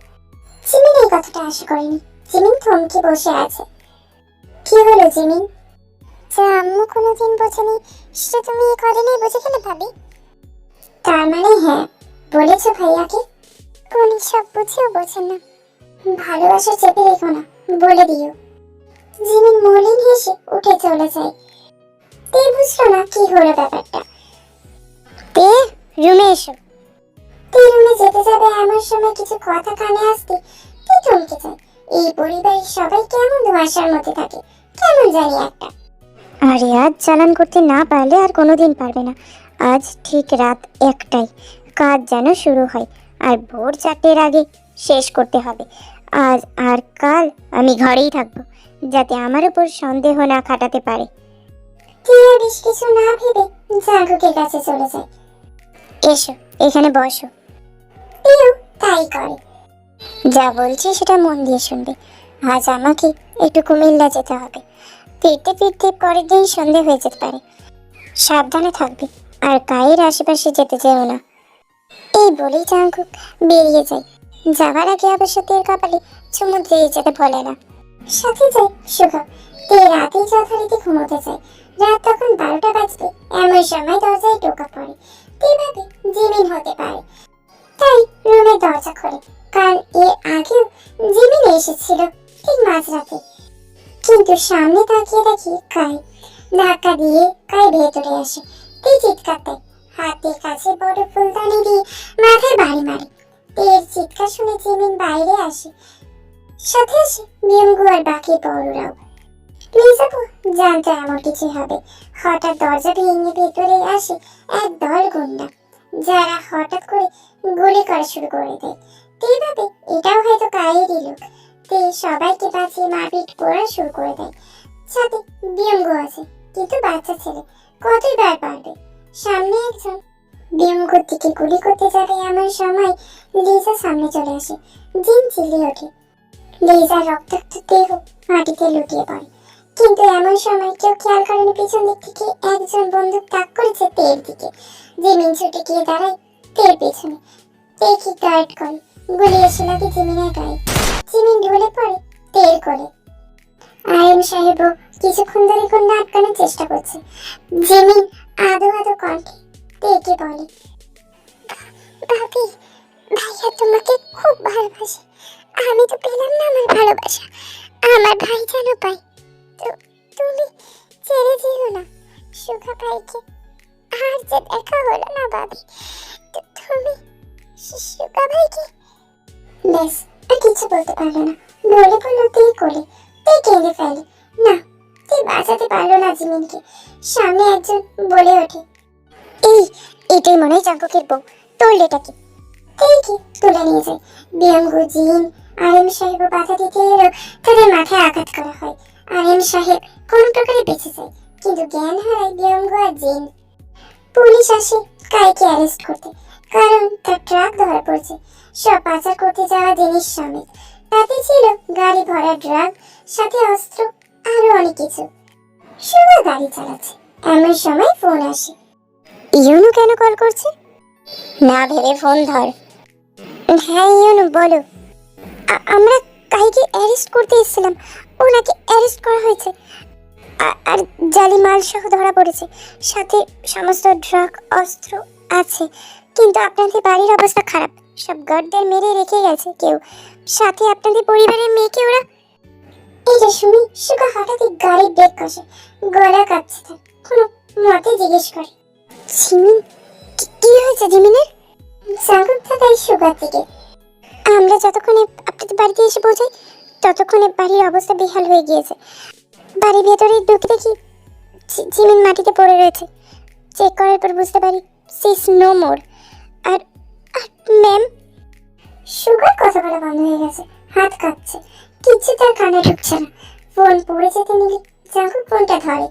জিমিন এই কথাটা আশা করেনি। জিমিন থমকে বসে আছে। কি হলো জিমিন? যা আম্মু কোনোদিন বোঝেনি সেটা তুমি এই কদিনেই বুঝে গেলে ভাবি। তার মানে হ্যাঁ, বলেছো ভাইয়াকে? উনি সব বুঝেও বোঝেন না। ভালোবাসা চেপে রেখো না, বলে দিও। জিমিন মলিন হেসে উঠে চলে যায়। তে বুঝলো না কি হলো ব্যাপারটা। তে, রুমে এসো। তে রুমে যেতে যাবে এমন সময় কিছু কথা কানে আসতে তে থমকে যায়। এই পরিবারের সবাই কেমন ধোঁয়াশার মধ্যে থাকে, কেমন জানি একটা। আরে আজ চালান করতে না পারলে আর কোনোদিন পারবে না। আজ ঠিক রাত 1টায় কাজ যেন শুরু হয়, আর ভোর 4টের আগে শেষ করতে হবে। আজ আর কাল আমি ঘরেই থাকবো, যাতে আমার উপর সন্দেহ না খাটাতে পারে। টিয়া বেশ কিছু না ভেবে জাঙ্কুকের কাছে চলে যায়। এসো, এখানে বসো। টিয়া তাই করে। যা বলছি সেটা মন দিয়ে শুনবে। আজ আমাকে একটু কুমিল্লা যেতে হবে। ফিরতে ফিরতে পরের দিন সন্ধে হয়ে যেতে পারে। সাবধানে থাকবে, আর গায়ের আশেপাশে যেতে যেও না। এই বলেই জাঙ্কুক বেরিয়ে যায়। যাবার আগে অবশ্য তের কপালে চুমু দিয়ে যেতে ভোলে না। সাথে যায় সুগা। তে রাতে যথারীতি ঘুমোতে যায়। রাত তখন 12টা বাজবে এমন সময় দরজায় টোকা পড়ে। তে ভাবে জিমিন হতে পারে, তাই রুমের দরজা খোলে। কারণ এর আগেও জিমিন এসেছিল ঠিক মাঝরাতে। কিন্তু সামনে তাকিয়ে দেখি কাই। ধাক্কা দিয়ে কাই ভেতরে আসে। তে চিৎকার দেয়, হাতের কাছে বড় ফুলদানি দিয়ে মাথায় বাড়ি মারে। তের চিৎকার শুনে জিমিন বাইরে আসে, সাথে আসে বিয়ঙ্গু আর বাকি বড়রাও। লিজাপু জানতো এমন কিছু হবে। হঠাৎ দরজা ভেঙে ভেতরে আসে এক দল গুন্ডা, যারা হঠাৎ করে গুলি করা শুরু করে দেয়। তে ভাবে এটাও হয়তো কায়েরই লোক। তে সবাইকে বাঁচিয়ে মারপিট করা শুরু করে দেয়। সাথে বিয়ঙ্গু আছে, কিন্তু বাচ্চা ছেলে, কতই বার পারবে। সামনে একজন বিয়ঙ্গুর দিকে গুলি করতে যাবে এমন সময় লিজা সামনে চলে আসে। জিন চিল্লিয়ে ওঠে। লিজার রক্তাক্ত দেহ মাটিতে লুটিয়ে পড়ে, কিন্তু এমন সময় কেউ খেয়াল করেনি পিছন দিক থেকে একজন বন্দুক তাক করেছে তের দিকে। জিমিন ছুটে গিয়ে দাঁড়ায় তের পেছনে। তে কি গার্ড করে, গুলি এসে লাগে জিমিনের গায়ে। জিমিন ঢলে পড়ে তের কোলে। আইএম সাহেবও কিছুক্ষণ ধরে গুন্ডা আটকানোর চেষ্টা করছে। জিমিন আদো আদো কণ্ঠে তেকে বলে, ভাবি, ভাইয়া তোমাকে খুব ভালোবাসে। আমি তো পেলাম না আমার ভালোবাসা, আমার ভাই যেন পাই। তুমি ছেড়ে যেও না সুখা ভাইকে। আর যে দেখা হলো না ভাবি, তুমি সুখা ভাইকে। বেশ, আর কিছু বলতে পারলো না, বলে পড়লো তে কোলে। তে কেঁদে ফেলে। না, তে বাঁচাতে পারলো না জিমিনকে। সামনে একজন বলে ওঠে, এটাই মনে হয় জাঙ্কুকের বউ, তোর এটাকে। তেকে তুলে নিয়ে যায়। বিয়ঙ্গু, জিন, আরএম সাহেব বাধা দিতে এলো, তাদের মাথায় আঘাত করা হয়। আরএম সাহেব কোন প্রকারে বেঁচে যায়, কিন্তু জ্ঞান হারায় বিয়ঙ্গু আর জিন। পুলিশ আসে কাইকে অ্যারেস্ট করতে, কারণ তার ট্রাক ধরা পড়ছে সব পাচার করতে যাওয়া জিনিস সমেত। তাতে ছিল গাড়ি ভরা ড্রাগ, সাথে অস্ত্র, আরো অনেক কিছু। সুগা গাড়ি চালাচ্ছে এমন সময় ফোন আসে। ইউনু কেন কল করছে? না ভেবে ফোন ধর। হ্যাঁ ইউনু বলো। আমরা কাইকে অ্যারেস্ট করতে এসেছিলাম, ওনাকে অ্যারেস্ট করা হয়েছে, আর জালি মাল সহ ধরা পড়েছে, সাথে সমস্ত ড্রাগ অস্ত্র আছে। কিন্তু আপনাদের বাড়ির অবস্থা খারাপ, সব গার্ডদের মেরে রেখে গেছে কেউ, সাথে আপনাদের পরিবারের মেয়েকে ওরা। এটা শুনি সুগা হঠাৎই গাড়ি ব্রেক কষে, গলা কাঁপছে তার। কোনো মতে জিজ্ঞেস করে, জিমিন কি হয়েছে জিমিনের? জাঙ্কুক তাকায় সুগার দিকে। আমরা যতক্ষণে আপনাদের বাড়িতে এসে পৌঁছাই ততক্ষণে বাড়ির অবস্থা বেহাল হয়ে গিয়েছে। বাড়ির ভেতরে ঢুকে দেখি জিমিন মাটিতে পড়ে রয়েছে। চেক করার পর বুঝতে পারি সি ইজ নো মোর। আর ম্যাম। সুগার কথা বলা বন্ধ হয়ে গেছে, হাত কাঁপছে, কিছু তার কানে ঢুকছে না। ফোন পড়ে যেতে নিলে জাঙ্কুক ফোনটা ধরে।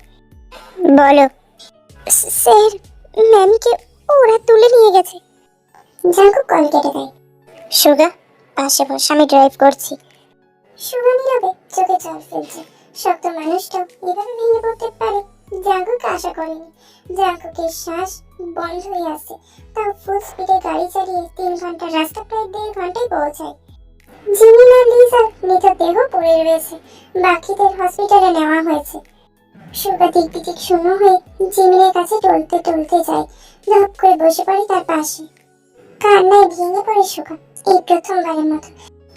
বলো স্যার, ম্যামকে ওরা তুলে নিয়ে গেছে। জাঙ্কুক কল কেটে দেয়। সুগা পাশে বস, আমি ড্রাইভ করছি। সুগা নীরবে চোখে জল ফেলছে। শক্ত মানুষটাও এভাবে ভেঙে পড়তে পারে জাঙ্কুক আশা করেনি। জাঙ্কুকের শ্বাস বন্ধ হয়ে আসছে, তাও ফুল স্পিডে গাড়ি চালিয়ে 3 ঘন্টার রাস্তা প্রায় 1.5 ঘন্টায় পৌঁছায়। জিমিন আর লিজার মৃতদেহ পড়ে রয়েছে, বাকিদের হসপিটালে নেওয়া হয়েছে। সুগা দিক দিক শূন্য হয়ে জিমিনের কাছে টলতে টলতে যায়, ধপ করে বসে পড়ে তার পাশে। কান্নায় ভেঙে পড়ে সুগা। এই প্রথমবারের মতো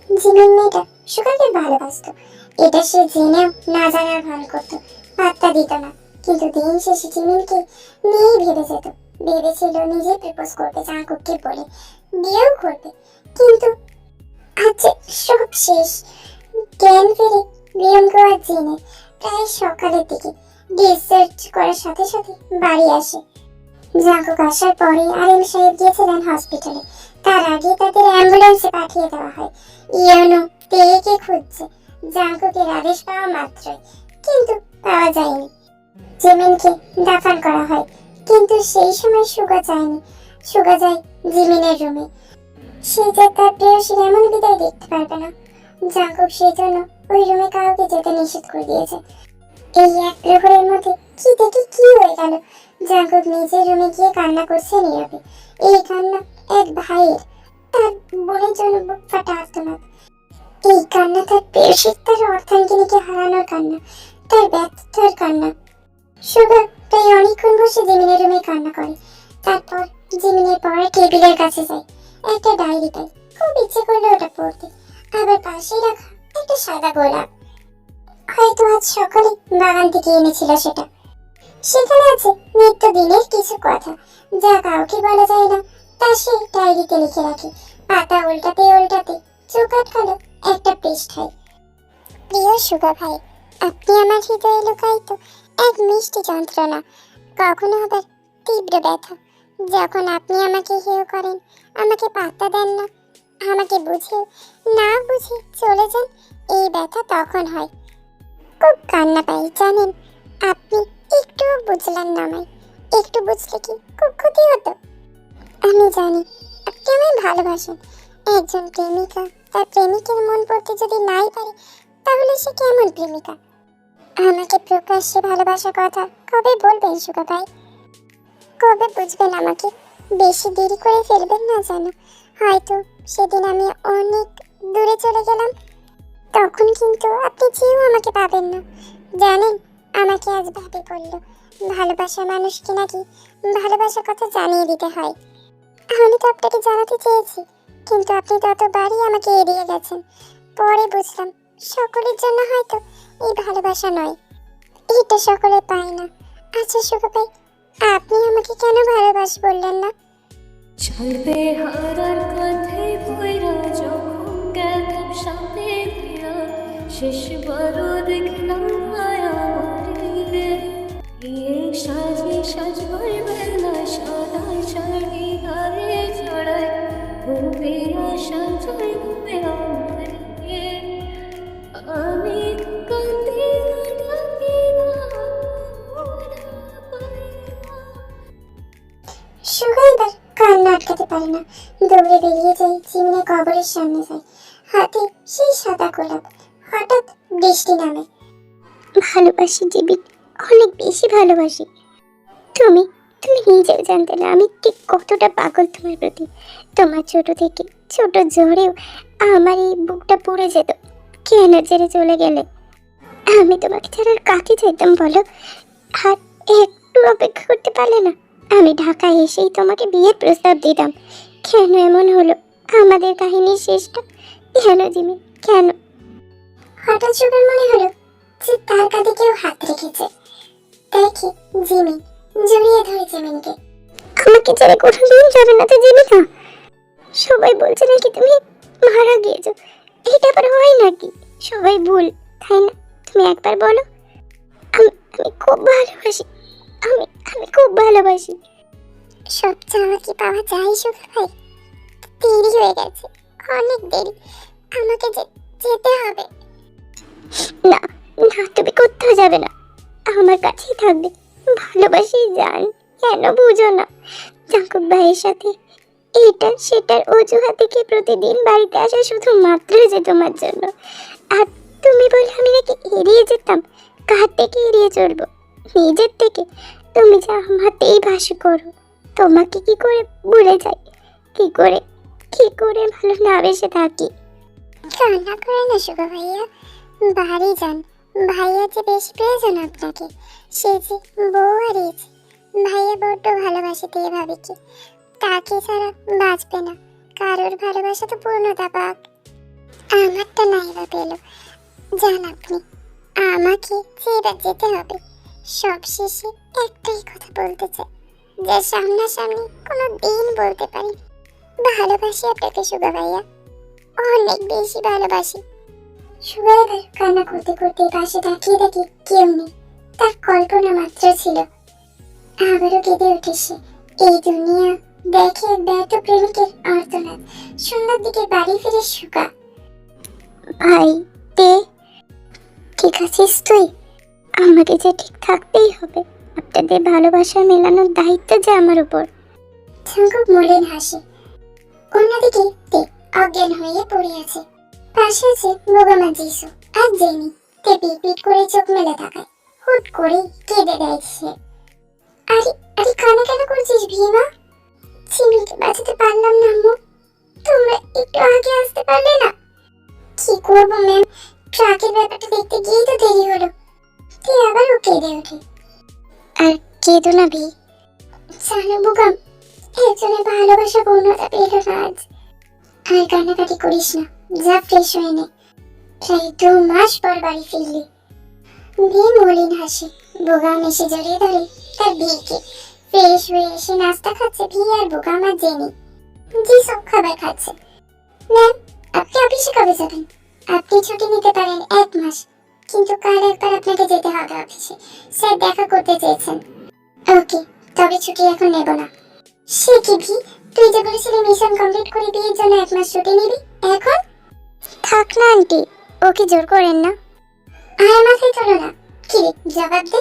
জিমিন মেয়েটা সুগাকে ভালোবাসতো, এটা সে জেনেও না জানার ভান করত, পাত্তা দিত না। কিন্তু দিন শেষে জিমিনকে নিয়েই ভেবে যেত। ভেবেছিল নিজে প্রপোজ করবে জাঙ্কুককে বলে, বিয়েও করবে। কিন্তু আজ সব শেষ। জ্ঞান ফিরে বিয়ঙ্গু আর জিনে প্রায় সকালের দিকে রিসার্চ করার সাথে সাথে বাড়ি আসে। জাঙ্কুক আসার পরে আরএম সাহেব গিয়েছিলেন হসপিটালে, তার আগে তাদের অ্যাম্বুলেন্সে পাঠিয়ে দেওয়া হয়। ইউনু তেকে খুঁজছে জাঙ্কুকের আদেশ পাওয়া মাত্রই, কিন্তু পাওয়া যায়নি। জিমিনকে দাফন করা হয়, কিন্তু সেই সময় সুগা যায়নি। সুগা যায় জিমিনের রুমে। সে যে তার প্রেয়সীর এমন বিদায় দেখতে পারবে না। জাঙ্কুক সেই জন্য ওই রুমে কাউকে যেতে নিষেধ করে দিয়েছে। এই এক প্রহরের মধ্যে কি দেখে কি হয়ে গেল। জাঙ্কুক নিজের রুমে গিয়ে কান্না করছে নীরবে। এই কান্না এক ভাইয়ের, তার বোনের জন্য বুক ফাটা আর্তনাদ। এই কান্না তার প্রেয়সীর, তার অর্ধাঙ্গিনীকে হারানোর কান্না, তার ব্যর্থতার কান্না। সুগা প্রায় অনেকক্ষণ বসে জিমিনের রুমে কান্না করে। তারপর জিমিনের পড়ার টেবিলের কাছে যায়, একটা ডায়েরি পায়। খুব ইচ্ছে করলো ওটা পড়তে। আবার পাশেই রাখা একটা সাদা গোলাপ, হয়তো আজ সকালে বাগান থেকে এনেছিল সেটা। সেখানে আছে নিত্যদিনের কিছু কথা, যা কাউকে বলা যায় না, তা সে ডায়েরিতে লিখে রাখে। পাতা উল্টাতে উল্টাতে চোখ আটকালো একটা পৃষ্ঠায়। প্রিয় সুগা ভাই, আপনি আমার হৃদয়ে লুকায়িত এক মিষ্টি যন্ত্রণা, কখনো আবার তীব্র ব্যথা। যখন আপনি আমাকে হেয় করেন, আমাকে পাত্তা দেন না, আমাকে বুঝে না বুঝে চলে যান, এই ব্যথা তখন হয়। খুব কান্না পাই জানেন। আপনি একটুও বুঝলেন না আমায়। একটু বুঝলে কি খুব ক্ষতি হতো? আমি জানি আপনি আমায় ভালোবাসেন। একজন প্রেমিকা তার প্রেমিকের মন পড়তে যদি নাই পারে, তাহলে সে কেমন প্রেমিকা? আমাকে প্রকাশ্যে ভালোবাসার কথা কবে বলবেন সুগা ভাই? কবে বুঝবেন আমাকে? বেশি দেরি করে ফেলবেন না যেন। হয়তো সেদিন আমি অনেক দূরে চলে গেলাম, তখন কিন্তু আপনি চেয়েও আমাকে পাবেন না। জানেন, আমাকে আজ ভাবে বললো ভালোবাসা মানুষকে নাকি ভালোবাসার কথা জানিয়ে দিতে হয়। আমি তো আপনাকে জানাতে চেয়েছি, কিন্তু আপনি ততবারই আমাকে এড়িয়ে গেছেন। পরে বুঝলাম সকলের জন্য হয়তো এই ভালোবাসা নয়, এটা সকলে পায় না। আচ্ছা সুগা ভাই, আপনি আমাকে কেন ভালোবাসি বললেন না? ছলবে হারার কাঁধে বইরা যখন গেলাম সামনে ফিরা, শেষবারও দেখলাম মায়াবাড়িরে এক সাজে সাজবার বেলা সদাই শাড়ি হারে চড়াই ঘুমে আসা জয় ঘুমে আমার আমি কাঁদি ডাকি না সুগা এবার কান্না আটকাতে পারে না, দৌড়ে বেরিয়ে যায়, চিমনে কবরের সামনে যায়, হাতে সেই সাদা গোলাপ। হঠাৎ বৃষ্টি নামে। ভালোবাসি জীবিত, অনেক বেশি ভালোবাসি। তুমি তুমি নিজেও জানতে না আমি ঠিক কতটা পাগল তোমার প্রতি। তোমার ছোট থেকে ছোট জ্বরেও আমার এই বুকটা পুড়ে যেত কেন ছেড়ে চলে গেলে। আমি তোমাকে ছাড়া আর কাকে চাইতাম বলো? আর একটু অপেক্ষা করতে পারলে না? আমি ঢাকায় এসেই তোমাকে বিয়ের প্রস্তাব দিতাম। কেন এমন হলো? আমাদের কাহিনীর শেষটা কেন জিমি, কেন? হঠাৎ সুগার মনে হলো যে তার কাঁধে কেউ হাত রেখেছে। দেখি জিমি জড়িয়ে ধরে জিমিনকে। আমাকে ছেড়ে কোনোদিন যাবে না তো জিমি? না, সবাই বলছে নাকি তুমি মারা গিয়েছো। এটা আবার হয় নাকি? সবাই ভুল, তাই না? তুমি একবার বলো। আমি আমি খুব ভালোবাসি, আমি আমি খুব ভালোবাসি। সব চাওয়া কি পাওয়া যায় সুগা ভাই? দেরি হয়ে গেছে, অনেক দেরি। আমাকে যেতে হবে। না না, তুমি কোথাও যাবে না, আমার কাছেই থাকবে। ভালোবাসি জান, কেন বুঝো না? জাঙ্কুক ভাইয়ের সাথে এটা সেটার অজুহাতে কি প্রতিদিন বাড়িতে আসা শুধুমাত্র যে তোমার জন্য। আর তুমি বলে আমি নাকি এড়িয়ে যেতাম? কার থেকে এড়িয়ে চলবো? নিজের থেকে। তুমি যা আমাতেই ভাসু করো, তোমাকে কি করে ভুলে যাই? কি করে ভালো না বেসে থাকি? কান্না করে না সুগা ভাইয়া, বাড়ি যান। ভাইয়া যে বেশি প্রয়োজন আপনাকে, সে যে বউ হারিয়েছে। ভাইয়া বড্ড ভালোবাসে দিয়ে ভাবিকে, তাকে ছাড়া বাঁচবে না। কারোর ভালোবাসা তো পূর্ণতা পাক, আমারটা নাই বা পেল। জান আপনি, আমাকে যে এবার যেতে হবে। সব শেষে একটাই কথা বলতে চাই, যে সামনাসামনি কোনো দিন বলতে পারি। ভালোবাসি আপনাকে সুগা ভাইয়া, অনেক বেশি ভালোবাসি। সুগা এবার কান্না করতে করতে পাশে তাকিয়ে দেখি কেউ নেই। তার কল্পনা মাত্র ছিল। আবারও কেঁদে উঠে সে। এই দুনিয়া দেখে ব্যর্থ প্রেমিকের আর্তনাদ। সন্ধ্যার দিকে বাড়ি ফিরে সুগা। ভাই তে ঠিক আছিস তুই? আমাকে যে ঠিক থাকতেই হবে, আপনাদের ভালোবাসা মেলানোর দায়িত্ব যে আমার উপর। জাঙ্কুক মলিন হাসি। অন্যদিকে তে অজ্ঞান হয়ে পড়ে আছে। পাশে আছে বোগামা জিসু আর জেনি। তে পিট করে চোখ মেলে তাকায়। হুট করে কেঁদে দেয় সে। আরে আরে কান্না কেন করছিস ভীমা? চিমিকে বাঁচাতে পারলাম না আম্মু, তোমরা একটু আগে আসতে পারলে না? কি করবো ম্যাম, ট্রাকের ব্যাপারটা দেখতে গিয়েই তো দেরি হলো। তে আবারও কেঁদে ওঠে। আর কেঁদো না ভি, জানো বোগাম, একজনের ভালোবাসা পূর্ণতা পেল না আজ। আর কান্নাকাটি করিস না, যা ফ্রেশ হয়ে নে। প্রায় 2 মাস পর বাড়ি ফিরলি। ভি মলিন হাসি। বোগাম এসে জড়িয়ে ধরে তার ভিকে। ফ্রেশ হয়ে এসে নাস্তা খাচ্ছে ভি আর বোগাম আর জেনি। জিসু খাবার খাচ্ছে। ম্যাম, আপনি অফিসে কবে যাবেন? আপনি ছুটি নিতে পারেন 1 মাস, কিন্তু কাল একবার আপনাকে যেতে হবে অফিসে। স্যার দেখা করতে চেয়েছেন। ওকে, তবে ছুটি এখন নেব না। সে কি ভি, তুই যে বলেছিলি মিশন কমপ্লিট করে বিয়ের জন্য 1 মাস ছুটি নিবি, এখন? থাক না আন্টি, ওকে জোর করেন না। আর মাথায় তোলো না। কি রে, জবাব দে।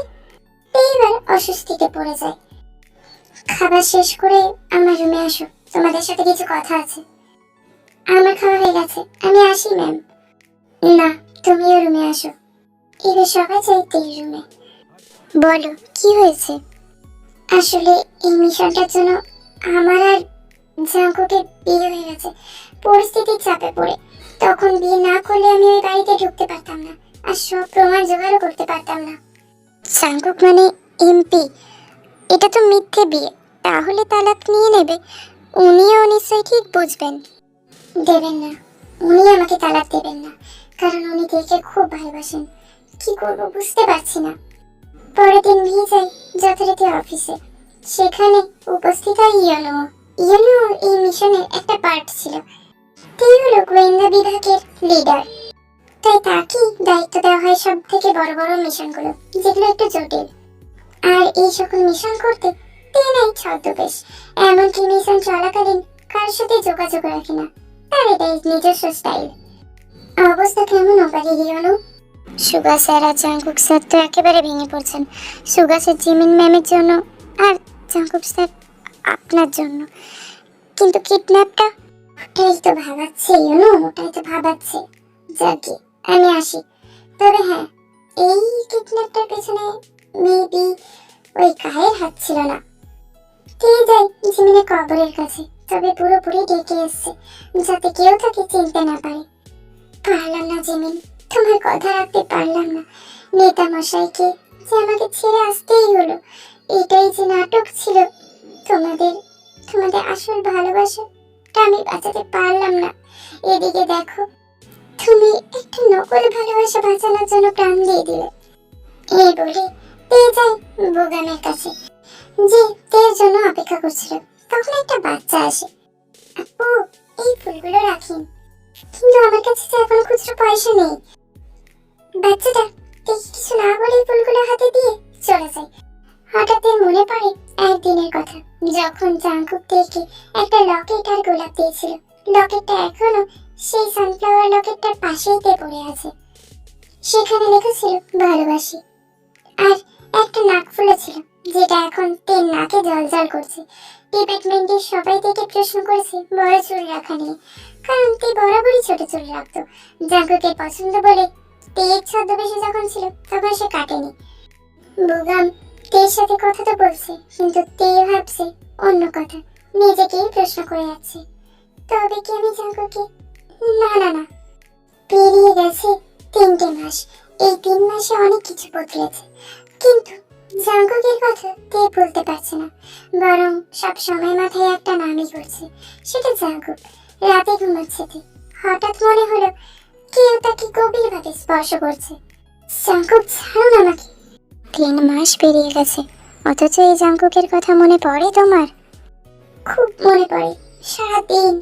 এইবার অস্বস্তিতে পড়ে যায়। খাবার শেষ করে আমার রুমে আসো, তোমাদের সাথে কিছু কথা আছে। আমার খাওয়া হয়ে গেছে, আমি আসি ম্যাম। না, তুমিও রুমে আসো। এবার সবাই যাইতে রুমে। বলো, কি হয়েছে? আসলে এই মিশনটার জন্য আমার আর জাঙ্কুকের বিয়ে হয়ে গেছে। পরিস্থিতির চাপে পড়ে তখন বিয়ে না করলে আমি ওই বাড়িতে ঢুকতে পারতাম না, আর সব প্রমাণ জোগাড়ও করতে পারতাম না। জাঙ্কুক মানে এমপি, এটা তো মিথ্যে বিয়ে। তাহলে তালাক নিয়ে নেবে। উনিও নিশ্চয়ই ঠিক বুঝবেন। দেবেন না, উনি আমাকে তালাক দেবেন না, কারণ উনি দেখে খুব ভালোবাসেন। কি করব বুঝতে পারছি না। পরের দিন নিয়ে যাই যথারীতি অফিসে। সেখানে উপস্থিত হয় ইয়োনো। ইয়োনো এই মিশনের একটা পার্ট ছিল। তিনি হলো গোয়েন্দা বিভাগের লিডার, তাই তাকেই দায়িত্ব দেওয়া হয় সব থেকে বড় বড় মিশনগুলো, যেগুলো একটু জটিল। আর এই সকল মিশন করতে তিনাই ছদ্মবেশ। এমনকি মিশন চলাকালীন কার সাথে যোগাযোগ রাখে না, তার এটাই নিজস্ব স্টাইল। অবস্থা কেমন বাড়ির ইয়োনো? সুগা স্যার আর জাঙ্কুক স্যার তো একেবারে ভেঙে পড়ছেন। সুগা স্যার জিমিন ম্যামের জন্য, আর জাঙ্কুক স্যার আপনার জন্য। কিন্তু কিডন্যাপটা, ওটাই তো ভাবাচ্ছে ইয়োনো, ওটাই তো ভাবাচ্ছে। যাকে আমি আসি। তবে হ্যাঁ, এই কিডন্যাপটার পেছনে মেবি ওই কায়ের হাত ছিল না। দিয়ে যাই জিমিনের কবরের কাছে, তবে পুরোপুরি ডেকে এসছে, যাতে কেউ তাকে চিনতে না পারে। পারলাম না জিমিন, তোমার কথা রাখতে পারলাম না। নেতা মশাইকে যে আমাকে ছেড়ে আসতেই হলো, এটাই যে নাটক ছিল। তোমাদের তোমাদের আসল ভালোবাসাটা আমি বাঁচাতে পারলাম না। এদিকে দেখো, তুমি একটা নকল ভালোবাসা বাঁচানোর জন্য প্রাণ দিয়ে দিলে। এই বলে পেয়ে যাই বুগানের কাছে, যে তের জন্য অপেক্ষা করছিল। তখন একটা বাচ্চা আসে। আপু, এই ফুলগুলো রাখেন, কিন্তু আমার কাছে যে এখন খুচরো পয়সা নেই। বাচ্চাটা দেখি কিছু না বলে ফুলগুলো হাতে দিয়ে চলে যায়। হঠাৎ মনে পড়ে একদিনের কথা, যখন জাঙ্কুক দেখে একটা লকেট আর গোলাপ দিয়েছিল। লকেটটা এখনো সেই সানফ্লাওয়ার লকেটটার পাশেই পড়ে আছে। সেখানে লেখা ছিল ভালোবাসি, আর একটা নাকফুলও ছিল, যেটা এখন তেল নাকে জলজল করছে। ডিপার্টমেন্টের সবাই থেকে প্রশ্ন করেছে বড় চুল রাখা নিয়ে, কারণ তে বরাবরই ছোট চুল রাখতো। জাঙ্কুকের পছন্দ বলে তের ছদ্মবেশে যখন ছিল তখন সে কাটেনি। বুগাম তের সাথে কথা তো বলছে, কিন্তু তে ভাবছে অন্য কথা, নিজেকেই প্রশ্ন করে যাচ্ছে। তবে কি আমি জাঙ্কুকে? না না না। পেরিয়ে গেছে 3টে মাস। এই 3 মাসে অনেক কিছু বদলেছে, কিন্তু জাঙ্কুকের কথা তে বলতে পারছে না। বরং সব সময় মাথায় একটা নামই ঘুরছে, সেটা জাঙ্কুক। রাতে ঘুমাচ্ছে তে, হঠাৎ মনে হলো কেউ তাকে গভীরভাবে স্পর্শ করছে। জাঙ্কুক, ছাড়ুন আমাকে। 3 মাস পেরিয়ে গেছে, অথচ এই জাঙ্কুকের কথা মনে পড়ে তোমার? খুব মনে পড়ে, সারাদিন।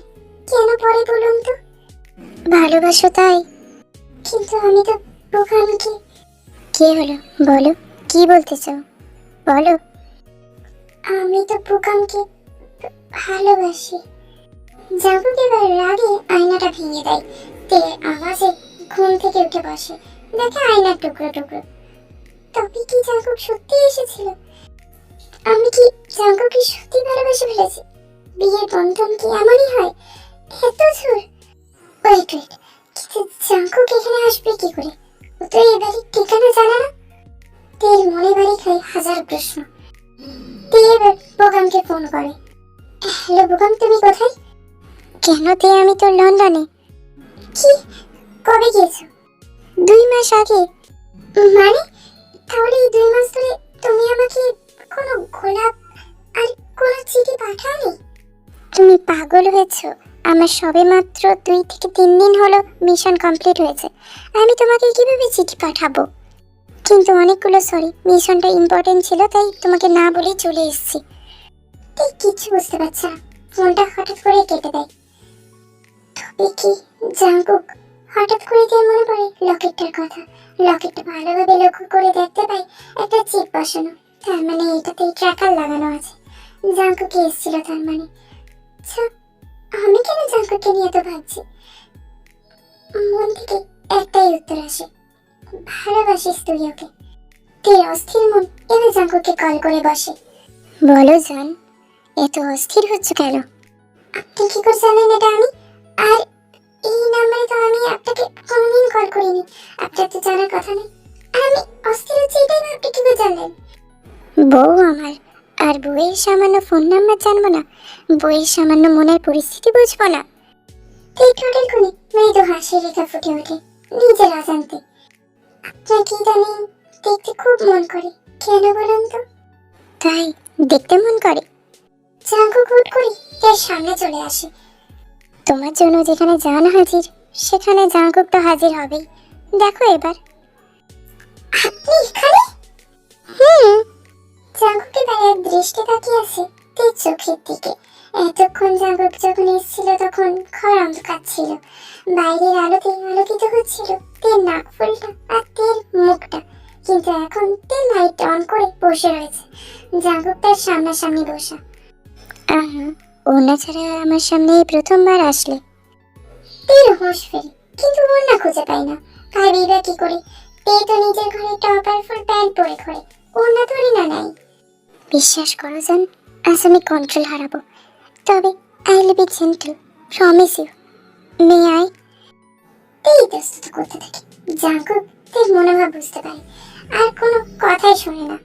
কেন পড়ে বলুন তো? ভালোবাসো তাই। কিন্তু আমি তো বুগানকে। কি হলো বলো, কি বলতে চাও বলো। আমি তো বুগানকে ভালোবাসি। জাঙ্কুক এবার রাগে আয়নাটা ভেঙে দেয়। তে আওয়াজে ঘুম থেকে উঠে বসে, দেখে আয়নার টুকরো টুকরো। তবে কি জাঙ্কুক সত্যি এসেছিল? আমি কি জাঙ্কুককে সত্যি ভালোবেসে ফেলেছি? বিয়ের বন্ধন কি এমনই হয়? এত জোর? ওয়েট, কিন্তু জাঙ্কুক এখানে আসবে কি করে? ও তো এই বাড়ির ঠিকানা জানে না। তের মনে বাড়ি খায় হাজার প্রশ্ন। তে এবার বুগামকে ফোন করে। হ্যালো বুগাম, তুমি কোথায়? কেন তে, আমি তো লন্ডনে। কি, কবে গিয়েছো? 2 মাস আগে। মানে? তাহলে এই 2 মাস ধরে তুমি আমাকে কোনো গোলাপ আর কোনো চিঠি পাঠাওনি? তুমি পাগল হয়েছো? আমার সবে মাত্র 2 থেকে 3 দিন হলো মিশন কমপ্লিট হয়েছে। আমি তোমাকে কিভাবে চিঠি পাঠাবো? কিন্তু অনেকগুলো সরি, মিশনটা ইম্পর্টেন্ট ছিল, তাই তোমাকে না বলেই চলে এসেছি। তুই কিচ্ছু বুঝতে পারছ না। ফোনটা হঠাৎ করে কেটে দেয়। তবে কি জাঙ্কুক হঠাৎ করে দিয়ে মনে পড়ে লকেটটার কথা। লকেটটা ভালোভাবে লক্ষ্য করে দেখতে পাই একটা চিপ বসানো, তার মানে এটাতেই ট্র্যাকার লাগানো আছে। জাঙ্কুকে এসেছিল তার মানে। আচ্ছা, আমি কেন জাঙ্কুকে নিয়ে এত ভাবছি? মন থেকে একটাই উত্তর আসে, ভালোবাসিস তুই ওকে। তুই অস্থির মন এবার জাঙ্কুকে কল করে বসে। বলো জান, এত অস্থির হচ্ছে কেন? আপনি কি করে জানেন এটা আমি? আর এই নাম্বারে তো আমি আপনাকে কোনোদিন কল করিনি, আপনার তো জানার কথা নেই। আর আমি অস্থির হচ্ছে এটাই বা আপনি কি করে জানলেন? বউ আমার, আর বউয়ের সামান্য ফোন নাম্বার জানবো না? বউয়ের সামান্য মনের পরিস্থিতি বুঝবো না? এই ঠোঁটের কোণে মৃদু হাসি রেখা ফুটে ওঠে নিজের অজান্তে। আপনার কি জানি দেখতে খুব মন করে, কেন বলুন তো? তাই দেখতে মন করে? জাঙ্কুক হুট করে তার সামনে চলে আসে। তোমার জন্য যেখানে জান হাজির, সেখানে জাঙ্কুক তো হাজির হবেই। দেখো এবার। আপনি এখানে? জাঙ্কুকের বেলার দৃষ্টি তাকিয়ে আছে তের চোখের দিকে। এতক্ষণ জাঙ্কুক যখন এসেছিল তখন ঘর অন্ধকার ছিল, বাইরের আলোতে আলোকিত হচ্ছিল তের নাক ফুলটা আর তের মুখটা। কিন্তু এখন তের লাইট অন করে বসে রয়েছে, জাঙ্কুক তার সামনাসামনি বসা। ওনা ছাড়া আমার সামনে এই প্রথমবার আসলে। তের হোশ ফেরে, কিন্তু ওনা খুঁজে পাই না। পারবি বা কি করে? তে তো নিজের ঘরে টপার ফুল প্যান্ট পরে ঘরে, ওনা ধরি না নাই। বিশ্বাস করো জান, আজ আমি কন্ট্রোল হারাবো। তবে I will be gentle, promise you. May I? এই দোস্ত করতে থাকে। জাঙ্কুক তের মনোভাব বুঝতে পারে, আর কোনো কথাই শোনে না।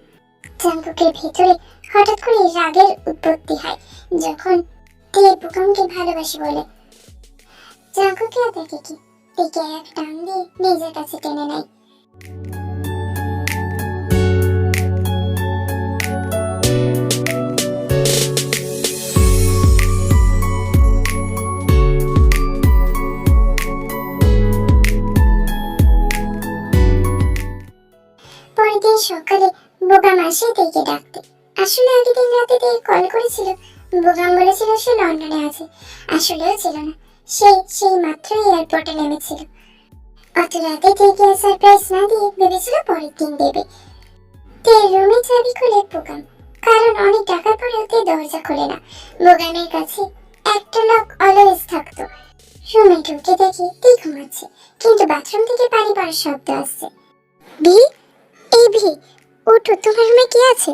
জাঙ্কুকের ভেতরে হঠাৎ করে রাগের উৎপত্তি হয় যখন তে বুকামকে ভালোবাসি বলে। জাঙ্কুকে দেখে কি তেকে এক টান দিয়ে নিজের কাছে টেনে নেয়। পরের দিন সকালে বোগাম আসে তেকে ডাকতে। আসলে আগের দিন রাতে তে কল করেছিল, বোগাম বলেছিল সে লন্ডনে আছে। আসলেও ছিল না, সেই মাত্রই এয়ারপোর্টে নেমেছিল। অত রাতে থেকে সারপ্রাইজ না দিয়ে ভেবেছিল পরের দিন দেবে। তে রুমে চাবি খুলে বোগাম, কারণ অনেক ডাকার পরেও তে দরজা খোলে না। বোগামের কাছে একটা লক অলওয়েজ থাকতো। রুমে ঢুকে দেখি তে ঘুমাচ্ছে, কিন্তু বাথরুম থেকে পানি পড়ার শব্দ আসছে। ভি, এই ভি, ওঠো, তোমার রুমে কি আছে?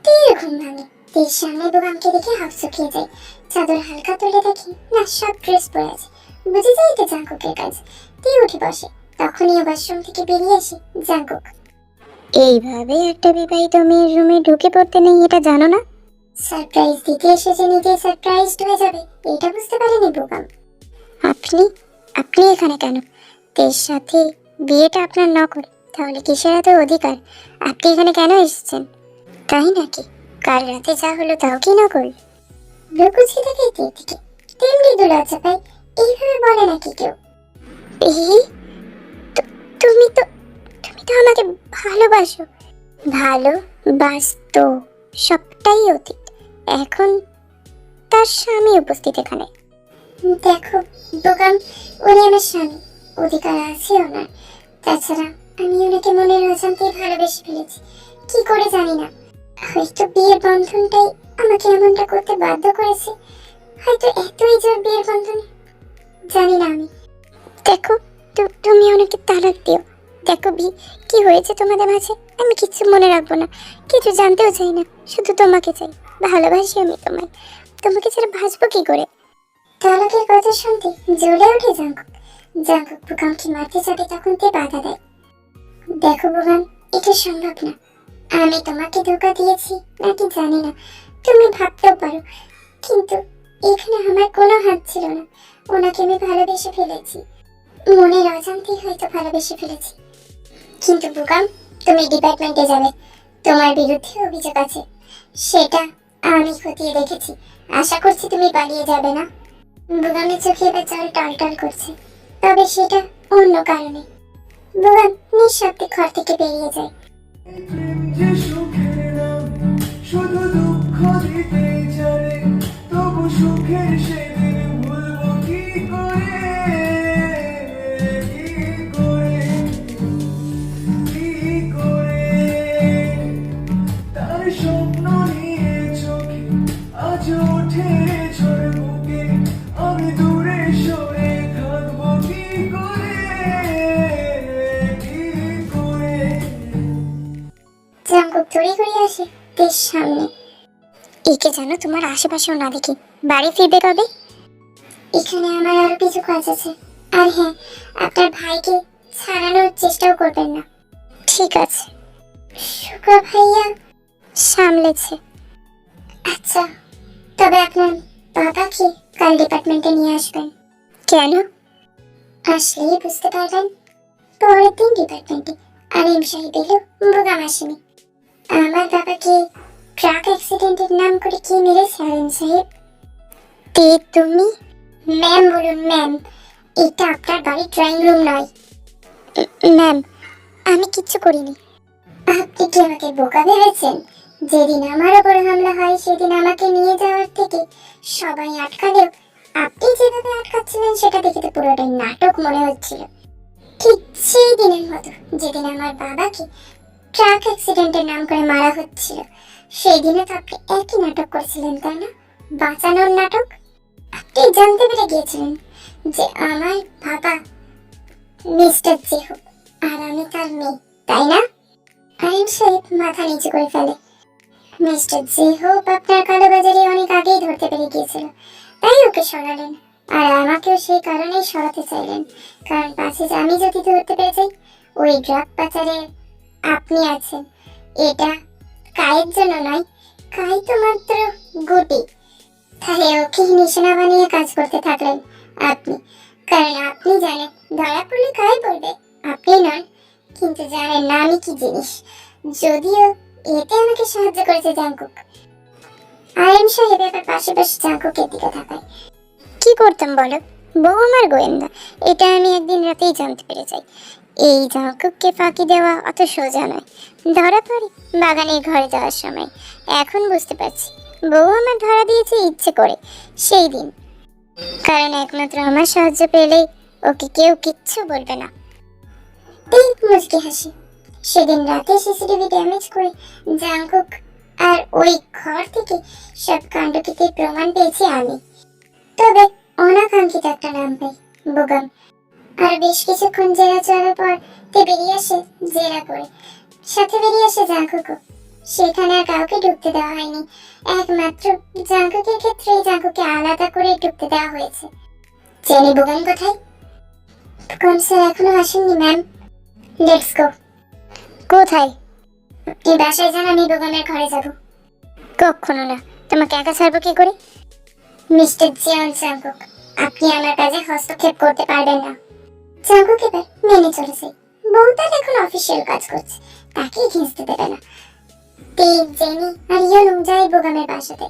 তীর ঘুম ভাঙে। তীর সামনে বোগামকে দেখে হাফ শুকিয়ে যায়। চাদর হালকা তুলে দেখি না, সব ড্রেস পরে আছে। বুঝে যাই এটা জাঙ্কুকের কাজ। তীর উঠে বসে, তখনই ওয়াশরুম থেকে বেরিয়ে আসে জাঙ্কুক। এইভাবে একটা বিবাহিত মেয়ের রুমে ঢুকে পড়তে নেই, এটা জানো না? সারপ্রাইজ দিতে এসে যে নিজে সারপ্রাইজড হয়ে যাবে এটা বুঝতে পারেনি বোগাম। আপনি আপনি এখানে কেন? তের সাথে বিয়েটা আপনার নকল, তাহলে কিসের এত অধিকার? আপনি এখানে কেন এসেছেন? তাই নাকি? কাল রাতে যা হলো তাও কি নকল? লুকুচি থেকে দিকে তেমনি দুলজ্জা পাই, এইভাবে বলে নাকি কেউ? এই তুমি তো আমাকে ভালোবাসো। ভালোবাসতো, সবটাই অতীত। এখন তার স্বামী উপস্থিত এখানে। দেখো বোগাম, উনি আমার স্বামী, অধিকার আছে ওনার। তাছাড়া আমি ওনাকে মনের অজান্তেই ভালোবেসে ফেলেছি, কি করে জানি না। হয়তো বিয়ের বন্ধনটাই আমাকে এমনটা করতে বাধ্য করেছে। হয়তো এতই জোর বিয়ের বন্ধনে, জানি না আমি। দেখো তুমি ওনাকে তালাক দিও। দেখো বি, কি হয়েছে তোমাদের মাঝে আমি কিছু মনে রাখবো না, কিছু জানতেও চাই না, শুধু তোমাকে চাই। ভালোবাসি আমি তোমায়, তোমাকে ছাড়া ভাসবো কি করে? তালাকের কথা শুনতে জ্বলে ওঠে জাঙ্কুক। জাঙ্কুক বোগামকে মারতে যাবে তখন তে বাধা দেয়। দেখো বোগাম, এটা সম্ভব না। আমি তোমাকে ধোঁকা দিয়েছি নাকি জানি না, তুমি ভাবতেও পারো, কিন্তু এখানে আমার কোনো হাত ছিল না। ওনাকে আমি ভালোবেসে ফেলেছি, মনের অজান্তেই হয়তো ভালোবেসে ফেলেছি। কিন্তু বোগাম, তুমি ডিপার্টমেন্টে যাবে, তোমার বিরুদ্ধে অভিযোগ আছে, সেটা আমি খতিয়ে দেখেছি। আশা করছি তুমি পালিয়ে যাবে না। বোগামের চোখে এবার জল টলটল করছে, তবে সেটা অন্য কারণে। বোগাম নিঃশব্দে ঘর থেকে বেরিয়ে যায়। যে সুখের নাম শুধু দুঃখ দিতেই জানে, তবু সুখের সেদিন ভুলবো কি করে তড়িঘড়ি আসে তের সামনে। একে যেন তোমার আশেপাশেও না দেখি। বাড়ি ফিরবে কবে? এখানে আমার আরো কিছু কাজ আছে। আর হ্যাঁ, আপনার ভাইকে ছাড়ানোর চেষ্টাও করবেন না। ঠিক আছে। সুকা ভাইয়া সামলেছে। আচ্ছা, তবে আপনার বাবাকে কাল ডিপার্টমেন্টে নিয়ে আসবেন। কেন? আসলেই বুঝতে পারবেন। পরের দিন ডিপার্টমেন্টে আর এম সাহেব এলো, বোগাম আসেনি। আমার বাবাকে ট্রাক অ্যাক্সিডেন্টের নাম করে কি মেরেছে আরেম সাহেব? তে তুমি? ম্যাম বলুন ম্যাম, এটা আপনার বাড়ির ড্রয়িং রুম নয়। ম্যাম, আমি কিচ্ছু করিনি। আপনি কি আমাকে বোকা ভেবেছেন? যেদিন আমার ওপর হামলা হয় সেদিন আমাকে নিয়ে যাওয়ার থেকে সবাই আটকালেও আপনি যেভাবে আটকাচ্ছিলেন সেটা দেখে তো পুরোটাই নাটক মনে হচ্ছিল। ঠিক সেই দিনের মতো যেদিন আমার বাবাকে ট্রাক অ্যাক্সিডেন্টের নাম করে মারা হচ্ছিল, সেই দিনে তো আপনি একই নাটক করছিলেন, তাই না? বাঁচানোর নাটক। আপনি জানতে পেরে গিয়েছিলেন যে আমার বাবা মিস্টার জেহব আর আমি তার মেয়ে, তাই না? আইন সাহেব মাথা নিচু করে ফেলে। মিস্টার জেহব আপনার কালোবাজারি অনেক আগেই ধরতে পেরে গিয়েছিল, তাই ওকে সরালেন। আর আমাকেও সেই কারণেই সরাতে চাইলেন, কারণ পাশে আমি যদি ধরতে পেরে যাই ওই ড্রাগ পাচারে আপনি আছেন। এটা কায়ের জন্য নয়, কাই তো মাত্র গুটি। তাহলে ওকে নিশানা বানিয়ে কাজ করতে থাকলেন আপনি, কারণ আপনি জানেন ধরা পড়লে কাই পড়বে, আপনি নন। কিন্তু জানেন না আমি কি জিনিস। যদিও এতে আমাকে সাহায্য করেছে জাঙ্কুক। আইএম সাহেব এবার পাশে পাশে জাঙ্কুকের দিকে তাকায়। কি করতাম বলো? বউ আমার গোয়েন্দা, এটা আমি একদিন রাতেই জানতে পেরে যাই। এই জাঙ্কুককে ফাঁকি দেওয়া অত সোজা নয়। ধরা পড়ে বাগানের ঘরে যাওয়ার সময়। এখন বুঝতে পারছি বউ আমার ধরা দিয়েছে ইচ্ছে করে সেই দিন, কারণ একমাত্র আমার সাহায্য পেলেই ওকে কেউ কিচ্ছু বলবে না। ঠিক মুচকি হাসি। সেদিন রাতে সিসিটিভি ড্যামেজ করে জাঙ্কুক আর ওই ঘর থেকে সব কাণ্ডকীর্তির প্রমাণ পেয়েছি আমি। তবে অনাকাঙ্ক্ষিত একটা নাম পাই, বোগাম। আর বেশ কিছুক্ষণ জেরা চলার পর তে বেরিয়ে আসে জেরা করে, সাথে বেরিয়ে আসে জাঙ্কুকও। সেখানে আর কাউকে ঢুকতে দেওয়া হয়নি, একমাত্র জাঙ্কুকের ক্ষেত্রে জাঙ্কুকে আলাদা করে ঢুকতে দেওয়া হয়েছে। জেনি, বোগাম কোথায়? বোগাম স্যার এখনো আসেননি ম্যাম। Let's go. কোথায়? আপনি বাসায় যান, আমি বোগামের ঘরে যাব। কখনো না, তোমাকে একা ছাড়বো কি করে? মিস্টার জিয়ন জাঙ্কুক, আপনি আমার কাজে হস্তক্ষেপ করতে পারবেন না। জাঙ্কুক এবার মেনে চলেছে। বউ তার এখন অফিসিয়াল কাজ করছে, তাকে ঘেঁচতে দেবে না। তে, জেনি আর ইয়নু যায় বোগামের বাসাতে।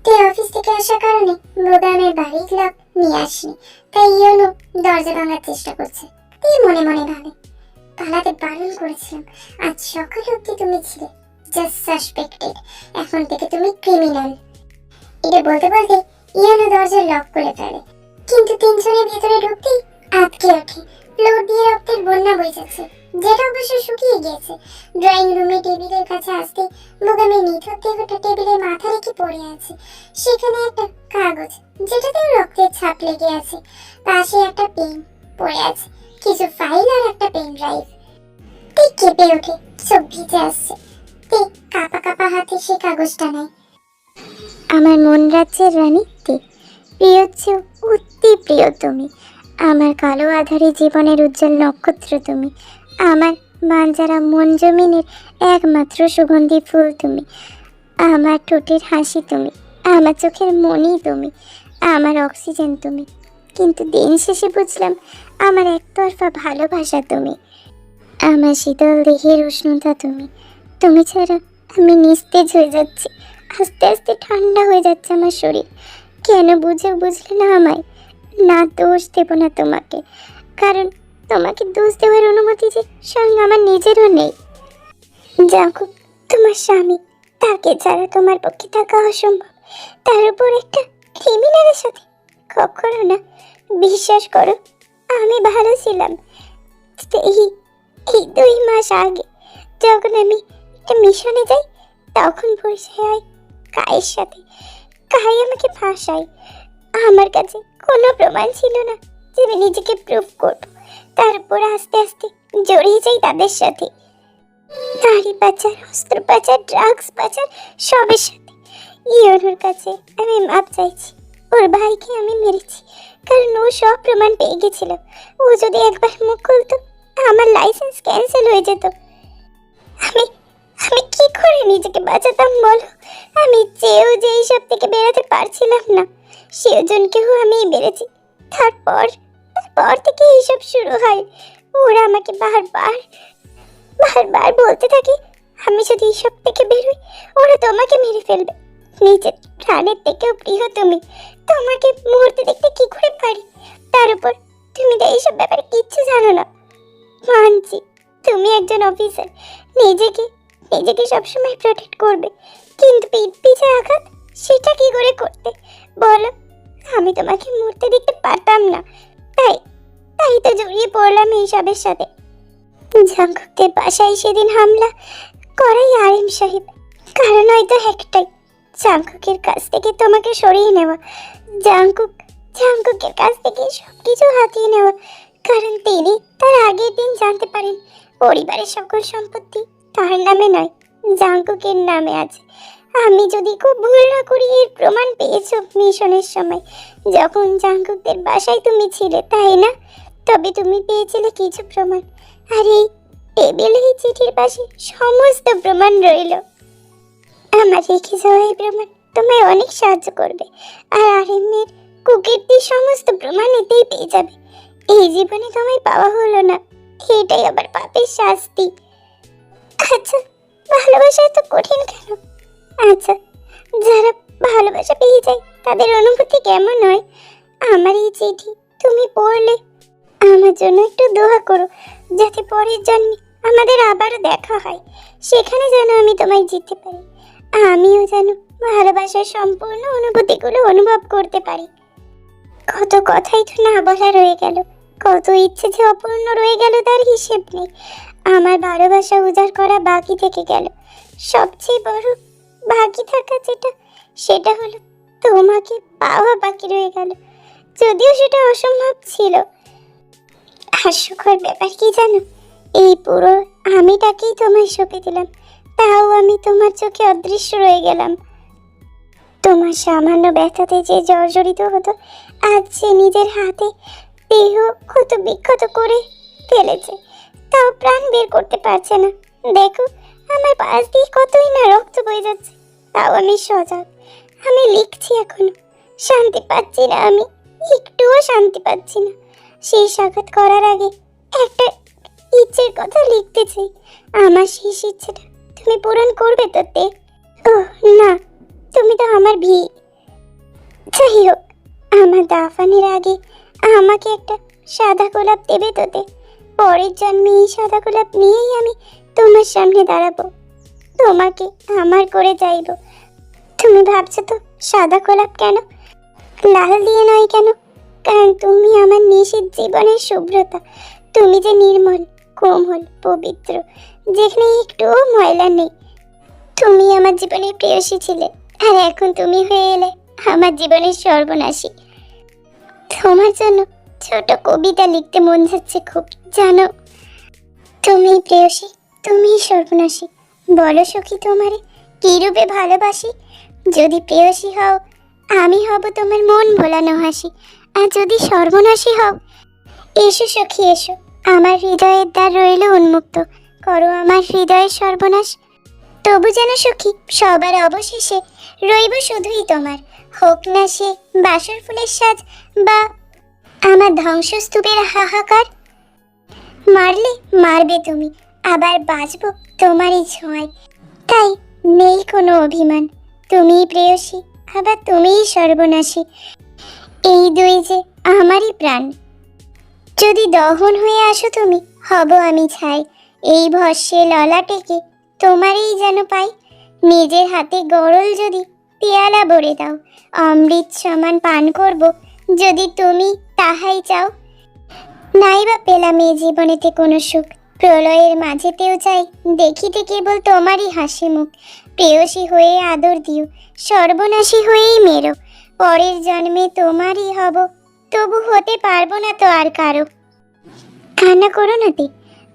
তে অফিস থেকে আসার কারণে বোগামের বাড়ির লক নিয়ে আসেনি, তাই ইয়নু দরজা ভাঙার চেষ্টা করছে। তে মনে মনে ভাবে, পালাতে বারণ করেছিলাম, আজ সকালে অব্দি তুমি ছিলে জাস্ট সাসপেক্টেড, এখন থেকে তুমি ক্রিমিনাল। এটা বলতে বলতে ইয়ানা দরজা লক করে ফেলে, কিন্তু তিনজনের ভেতরে ঢুকতেই আটকে ওঠে। ফ্লোর দিয়ে রক্তের বন্যা বয়ে যাচ্ছে, যেটা অবশ্য শুকিয়ে গিয়েছে। ড্রয়িং রুমে টেবিলের কাছে আসতে বোগামের নিথর দেহটা টেবিলে মাথা রেখে পড়ে আছে। সেখানে একটা কাগজ যেটাতেও রক্তের ছাপ লেগে আছে, পাশে একটা পেন পড়ে আছে, কিছু ফাইল আর একটা পেন ড্রাইভ। তে কেঁপে ওঠে, চোখ ভিজে আসছে। তে কাঁপা কাঁপা হাতে সে কাগজটা নেয়। আমার মন রাজ্যের রানী তে, প্রিয় চেয়েও অতি প্রিয় তুমি, আমার কালো আধারে জীবনের উজ্জ্বল নক্ষত্র তুমি, আমার বাঞ্জারা মন জমিনের একমাত্র সুগন্ধি ফুল তুমি, আমার ঠোঁটের হাসি তুমি, আমার চোখের মনি তুমি, আমার অক্সিজেন তুমি। কিন্তু দিন শেষে বুঝলাম আমার একতরফা ভালোবাসা তুমি, আমার শীতল দেহের উষ্ণতা তুমি। তুমি ছাড়া আমি নিস্তেজ হয়ে যাচ্ছি, আস্তে আস্তে ঠান্ডা হয়ে যাচ্ছে আমার শরীর। কেন বুঝলে না আমায়? না, দোষ দেব না তোমাকে, কারণ তোমাকে দোষ দেওয়ার অনুমতি যে সঙ্গে আমার নিজেরও নেই। জাঙ্কুক তোমার স্বামী, তাকে ছাড়া তোমার পক্ষে থাকা অসম্ভব, তার উপর একটা ক্রিমিনালের সাথে। কখনো না, বিশ্বাস করো আমি ভালো ছিলাম। এই 2 মাস আগে যখন আমি একটা মিশনে যাই, তখন পরিচয় হয় কায়ের সাথে। কাই আমাকে ফাঁসায়। আমার কাছে কোনো প্রমাণ ছিল না যে আমি নিজেকে প্রুভ করব। তারপর আস্তে আস্তে জড়িয়ে যাই তাদের সাথে। নারী পাচার, অস্ত্র পাচার, ড্রাগস পাচার, সবের সাথে ইয়নুর কাছে আমি মাপ চাইছি। ওর ভাইকে আমি মেরেছি কারণ ও সব প্রমাণ পেয়ে গেছিল। ও যদি একবার মুখ খুলতো আমার লাইসেন্স ক্যান্সেল হয়ে যেত। আমি আমি কি করে নিজেকে বাঁচাতাম বলো? আমি চেয়েও যে এইসব থেকে বেরোতে পারছিলাম না। সেজনকেও আমি মেরেছি। তারপর তারপর থেকে এইসব শুরু হয়। ওরা আমাকে বারবার বারবার বলতে থাকে আমি যদি এইসব থেকে বেরোই ওরা তোমাকে মেরে ফেলবে। নিজের প্রাণের থেকেও প্রিয় তুমি, তোমাকে মুহূর্তে দেখতে কি করে পারি? তার উপর তুমি তো এইসব ব্যাপারে কিচ্ছু জানো না। মানছি তুমি একজন অফিসার, নিজেকে নিজেকে সবসময় প্রোটেক্ট করবে, কিন্তু পিঠ পিছে আঘাত সেটা কি করে করতে বলো? আমি তোমাকে মরতে দেখতে পারতাম না, তাই তাই তো জড়িয়ে পড়লাম এইসবের সাথে। জাঙ্কুকের বাসায় সেদিন হামলা করাই আরিম সাহেব, কারণ হয়তো একটাই, জাঙ্কুকের কাছ থেকে তোমাকে সরিয়ে নেওয়া, জাঙ্কুকের কাছ থেকে সবকিছু হাতিয়ে নেওয়া। কারণ তিনি তার আগের দিন জানতে পারেন পরিবারের সকল সম্পত্তি তার নামে নয়, জাঙ্কুকের নামে আছে। আমি যদি খুব ভুল না করি এর প্রমাণ পেয়েছো মিশনের সময়, যখন জাঙ্কুকদের বাসায় তুমি ছিলে, তাই না? তবে তুমি পেয়েছিলে কিছু প্রমাণ, আর এই টেবিলে এই চিঠির পাশে সমস্ত প্রমাণ রইল। আমার রেখে যাওয়া এই প্রমাণ তোমায় অনেক সাহায্য করবে, আর আরিমের কুকীর্তির সমস্ত প্রমাণ এতেই পেয়ে যাবে। এই জীবনে তোমায় পাওয়া হলো না, এটাই আবার পাপের শাস্তি। আচ্ছা, ভালোবাসা এত কঠিন কেন? আচ্ছা, যারা ভালোবাসা পেয়ে যায় তাদের অনুভূতি কেমন হয়? আমার এই চিঠি তুমি পড়লে আমার জন্য একটু দোয়া করো, যাতে পরের জন্মে আমাদের আবারও দেখা হয়, সেখানে যেন আমি তোমায় জিততে পারি। আমিও যেন ভালোবাসার সম্পূর্ণ অনুভূতিগুলো অনুভব করতে পারি। কত কথাই তো না বলা রয়ে গেল, কত ইচ্ছে যে অপূর্ণ রয়ে গেল তার হিসেব নেই। আমার ভালোবাসা উজাড় করা বাকি থেকে গেল। সবচেয়ে বড় বাকি থাকা সেটা হলো তোমাকে পাওয়া বাকি রয়ে গেল, যদিও সেটা অসম্ভব ছিল। হাস্যকর ব্যাপার কি জানো, এই পুরো আমিটাকেই তোমায় সঁপে দিলাম, তাও আমি তোমার চোখে অদৃশ্য রয়ে গেলাম। তোমার সামান্য ব্যথাতে যে জর্জরিত হতো, আজ সে নিজের হাতে দেহ ক্ষত বিক্ষত করে ফেলেছে, তাও প্রাণ বের করতে পারছে না। দেখো আমার পাশ দিয়ে কতই না রক্ত বয়ে যাচ্ছে, তাও আমি সজাগ। আমি লিখছি, এখনো শান্তি পাচ্ছি না, আমি একটুও শান্তি পাচ্ছি না। সেই সাক্ষাৎ করার আগে একটা ইচ্ছের কথা লিখতে চাই। আমার শেষ ইচ্ছেটা তুমি পূরণ করবে তো? ওহ না, তুমি তো আমার যাই হোক, আমার দাফানের আগে আমাকে একটা সাদা গোলাপ দেবে তো? পরের জন্মে এই সাদা গোলাপ নিয়েই আমি তোমার সামনে দাঁড়াবো, তোমাকে আমার করে চাইবো। তুমি ভাবছো তো সাদা গোলাপ কেন, লাল দিয়ে নয় কেন? কারণ তুমি আমার নিশিত জীবনের শুভ্রতা, তুমি যে নির্মল, কোমল, পবিত্র, যেখানে একটুও ময়লা নেই। তুমি আমার জীবনের প্রেয়সী ছিলে, আর এখন তুমি হয়ে এলে আমার জীবনের সর্বনাশী। তোমার জন্য ছোট কবিতা লিখতে মন যাচ্ছে খুব, জানো? তুমি প্রেয়সী, তুমি সর্বনাশী। বলো সখী, তোমারে কি রূপে ভালোবাসি? যদি প্রেয়সী হও আমি হব তোমার মন ভোলানো হাসি, আর যদি সর্বনাশী হও এসো সখী এসো, আমার হৃদয়ের দ্বার রইল উন্মুক্ত, করো আমার হৃদয়ের সর্বনাশ। তবু যেন সখী সবার অবশেষে রইব শুধুই তোমার, হোক না সে বাসর ফুলের সাজ বা আমার ধ্বংসস্তূপের হাহাকার। মারলে মারবে তুমি, আবার বাঁচবো তোমারই ছোঁয়ায়, তাই নেই কোনো অভিমান। তুমিই প্রেয়সী, আবার তুমিই সর্বনাশী, এই দুই যে আমারই প্রাণ। যদি দহন হয়ে আসো তুমি, হব আমি ছাই, এই ভস্যে ললাটেকে তোমারই যেন পাই। নিজের হাতে গরল যদি পেয়ালা ভরে দাও, অমৃত সমান পান করব যদি তুমি তাহাই চাও। নাই বা পেলাম এই জীবনেতে কোনো সুখ, প্রলয়ের মাঝেতেও চাই দেখিতে কেবল তোমারই হাসি মুখ। প্রেয়সী হয়ে আদর দিও, সর্বনাশী হয়েই মেরো, পরের জন্মে তোমারই হব, তবু হতে পারবো না তো আর কারো। কান্না করো না তে,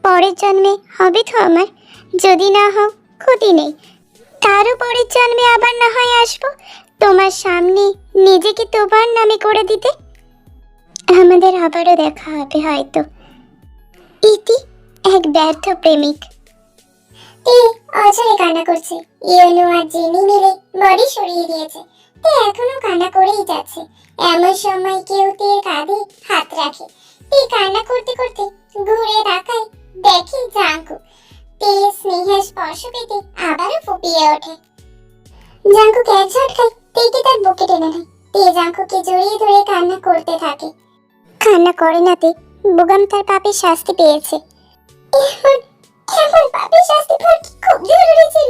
পরের জন্মে হবে তো আমার, যদি না হও ক্ষতি নেই, তারও পরের জন্মে আবার না হয় আসবো তোমার সামনে নিজেকে তোমার নামে করে দিতে। আমাদের আবারও দেখা হবে হয়তো। ইতি এক ব্যর্থ প্রেমিক। তে অজয় কান্না করছে। ইয়নো আর জেনি মিলে বডি সরিয়ে দিয়েছে। তে এখনো কান্না করেই যাচ্ছে। এমন সময় কেউ তের কাঁধে হাত রাখে। তে কান্না করতে করতে ঘুরে তাকায়, দেখে জাঙ্কুক। তে স্নেহের স্পর্শ পেতে আবারও ফুপিয়ে ওঠে। জাঙ্কুক এক ঝটকায় তেকে তার বুকে টেনে নেয়। তে জাঙ্কুককে জড়িয়ে ধরে কান্না করতে থাকে। কান্না করে না তে, বুগাম তার পাপের শাস্তি পেয়েছে। এমন পাপের শাস্তি পাওয়া কি খুব জরুরি ছিল?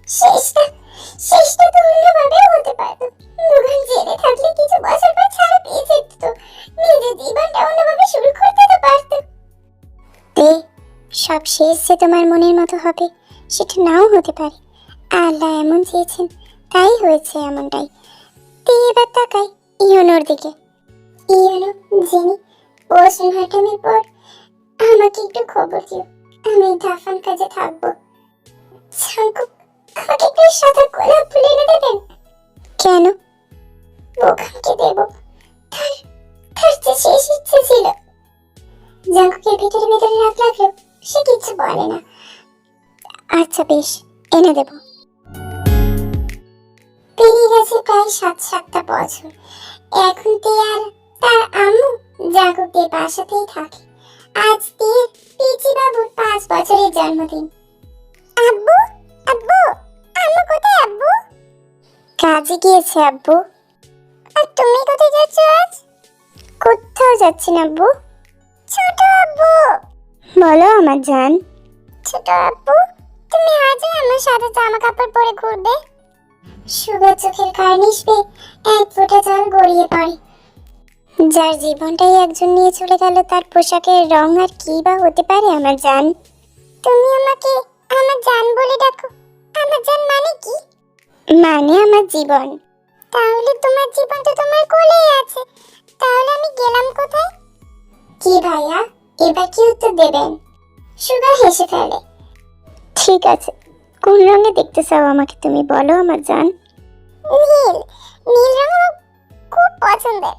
শেষটা তো অন্যভাবেও হতে পারতো। বুগাম জেলে থাকলে কিছু বছর পর ছাড়া পেয়ে যেত তো, নিজের জীবনটা অন্যভাবে শুরু করতে তো পারতো। তে সব শেষ যে তোমার মনের মতো হবে সেটা নাও হতে পারে। আল্লাহ এমন চেয়েছেন, তাই হয়েছে এমনটাই। তে এবার তাকায় ইয়নোর দিকে। ইয়নো, জেনি পোস্টমর্টমের পর আমাকে একটু খবর দিও। আমি দাফন কাজে থাকবো। জাঙ্কুক, আমাকে একটু সাদা গোলাপ ফুল এনে দেবেন? কেন? বোকামকে দেব, তার যে শেষ ইচ্ছে ছিল। জাঙ্কুকের ভিতরে ভিতরে রাগ লাগলো, সে কিছু বলে না। আচ্ছা বেশ, এনে দেব। পেরিয়ে গেছে প্রায় 7-7টা বছর। এখন তে আর তার আম্মু জাঙ্কুকের বাসাতেই থাকে। আজ তের পিচি বাবুর 5 বছরের জন্মদিন। আব্বু, আব্বু, আম্মু কোথায় আব্বু? কাজে গিয়েছে আব্বু। আর তুমি কোথায় যাচ্ছ আজ? কোথাও যাচ্ছি না আব্বু। ছোট আব্বু। বলো আমার জান। ছোট আব্বু, তুমি আজও আমার সাথে জামা কাপড় পরে ঘুরবে? সুগার চোখের কার্নিশ পেয়ে এক ফোঁটা জল গড়িয়ে পড়ে। যার জীবনটাই একজন নিয়ে চলে গেল, তার পোশাকের রং আর কি বা হতে পারে আমার জান? তুমি আমাকে আমার জান বলে ডাকো। আমার জান মানে কি? মানে আমার জীবন। তাহলে তোমার জীবন তো তোমার কোলেই আছে, তাহলে আমি গেলাম কোথায়? কি ভাইয়া, এবার কি উত্তর দেবেন? সুগা হেসে ফেলে। ঠিক আছে, কোন রঙে দেখতে চাও আমাকে তুমি বলো আমার জান? নীল, নীল রং আমার খুব পছন্দের।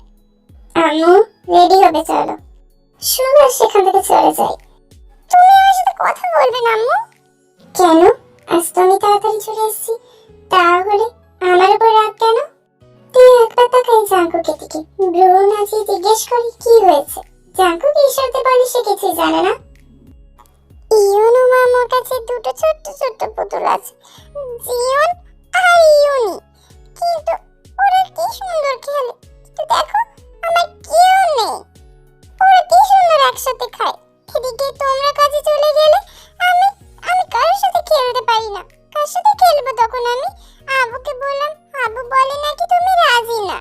আম্মু রেডি হবে, চলো। সুগা সেখান থেকে চলে যায়। তুমি আমার সাথে কথা বলবে না আম্মু? কেন? আজ তো আমি তাড়াতাড়ি চলে এসেছি, তাহলে আমার উপর রাগ কেন? তুই একবার তাকাই জাঙ্কুকের দিকে, ভ্রু নাচিয়ে জিজ্ঞেস করি কি হয়েছে। জাঙ্কুক ঈশ্বরতে বলে সে কিছুই জানে না। ইয়নো মামার কাছে দুটো ছোট্ট ছোট্ট পুতুল আছে, জিয়ন আর ইয়নি, কিন্তু ওরা কি সুন্দর খেলে। কিন্তু দেখো আমার কেউ নেই, ওরা কি সুন্দর একসাথে খায়। এদিকে তোমরা কাজে চলে গেলে আমি আমি কারোর সাথে খেলতে পারি না। কার সাথে খেলবো তখন আমি? আব্বুকে বললাম, আব্বু বলে নাকি তুমি রাজি না।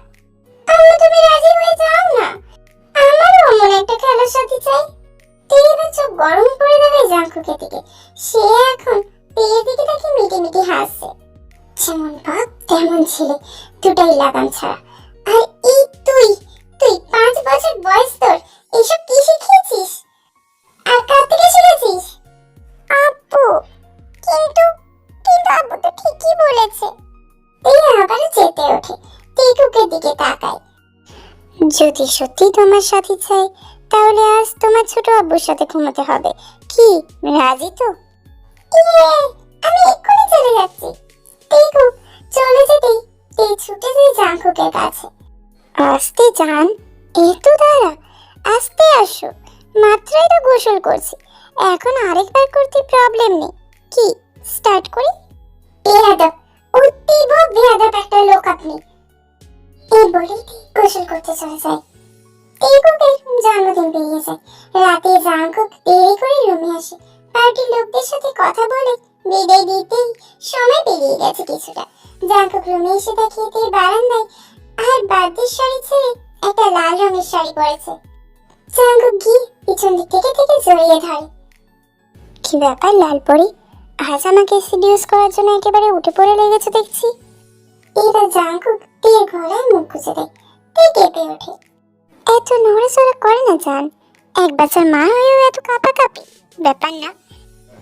আম্মু তুমি রাজি হয়ে যাও না, আমারও অমন একটা খেলার সাথে চাই। তেরে চোখ গরম করে দেবে জাঙ্কুকের দিকে। সে এখন তেরের দিকে তাকে মিটি মিটি হাসছে। যেমন বাপ তেমন ছেলে, দুটাই লাগাম ছাড়া। আর এই তুই তুই 5 বছর বয়স, তোর এসব কি শিখিয়েছিস? আর কার থেকে শিখেছিস? আব্বু, কিন্তু কিন্তু আব্বু তো ঠিকই বলেছে। এই আবারও চেতে ওঠে, টিকুকের দিকে তাকায়। যদি সত্যি তোমার সাথে চাই, তাহলে আজ তোমার ছোট আব্বুর সাথে ঘুমাতে হবে। কি রাজি তো? আমি এক্ষুনি চলে যাচ্ছি। টিকু চলে যেতেই তে ছুটে যায় জাঙ্কুকের কাছে। আস্তে যান, এই তো দাঁড়া, আস্তে আসো, মাত্রই তো গোসল করছি, এখন আরেকবার করতে প্রবলেম নেই। কি স্টার্ট করি? বেয়াদব, উত্তীব বেয়াদব একটা লোক আপনি। এই বলেই গোসল করতে চলে যায়। টিকুকের জন্মদিন পেরিয়ে যায়। রাতে জাঙ্কুক দেরি করে রুমে আসে। পার্টির লোকদের সাথে কথা বলে বিদায় দিতেই সময় পেরিয়ে গেছে কিছুটা। জাঙ্কুক রুমে এসে দেখে তে বারান্দায় আর বার্থডে শাড়ি ছেড়ে একটা লাল রঙের শাড়ি পরেছে। জাঙ্কুক গিয়ে পিছন দিক থেকে জড়িয়ে ধরে। কি ব্যাপার লাল পরি, আজ আমাকে সিডিউস করার জন্য একেবারে উঠে পড়ে লেগেছে দেখছি। এবার জাঙ্কুক তের গলায় মুখ গুজে দেয়। তে কেঁপে ওঠে। এত নড়াচড়া করে না জান, এক বাচ্চার মা হয়েও এত কাঁপাকাঁপি ব্যাপার না।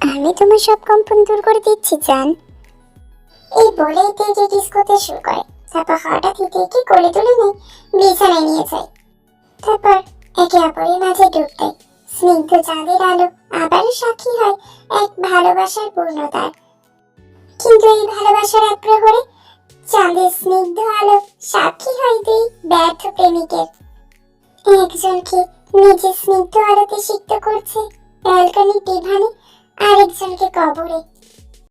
আমি তোমার সব কম্পন দূর করে দিচ্ছি জান। এই বলেই তেজে ডিস্কোতে শুরু করে। তারপর হঠাৎ তেজে কোলে তুলে নেয়, বিছানায় নিয়ে যায়। তারপর একে অপরের মাঝে ডুব দেয়। স্নিগ্ধ চাঁদের আলো আবারও সাক্ষী হয় এক ভালোবাসার পূর্ণতার। কিন্তু এই ভালোবাসার এক প্রহরে চাঁদের স্নিগ্ধ আলো সাক্ষী হয় দুই ব্যর্থ প্রেমিকের। একজনকে নিজের স্নিগ্ধ আলোতে সিক্ত করছে ব্যালকনির ডিভানে, আরেকজনকে কবরে।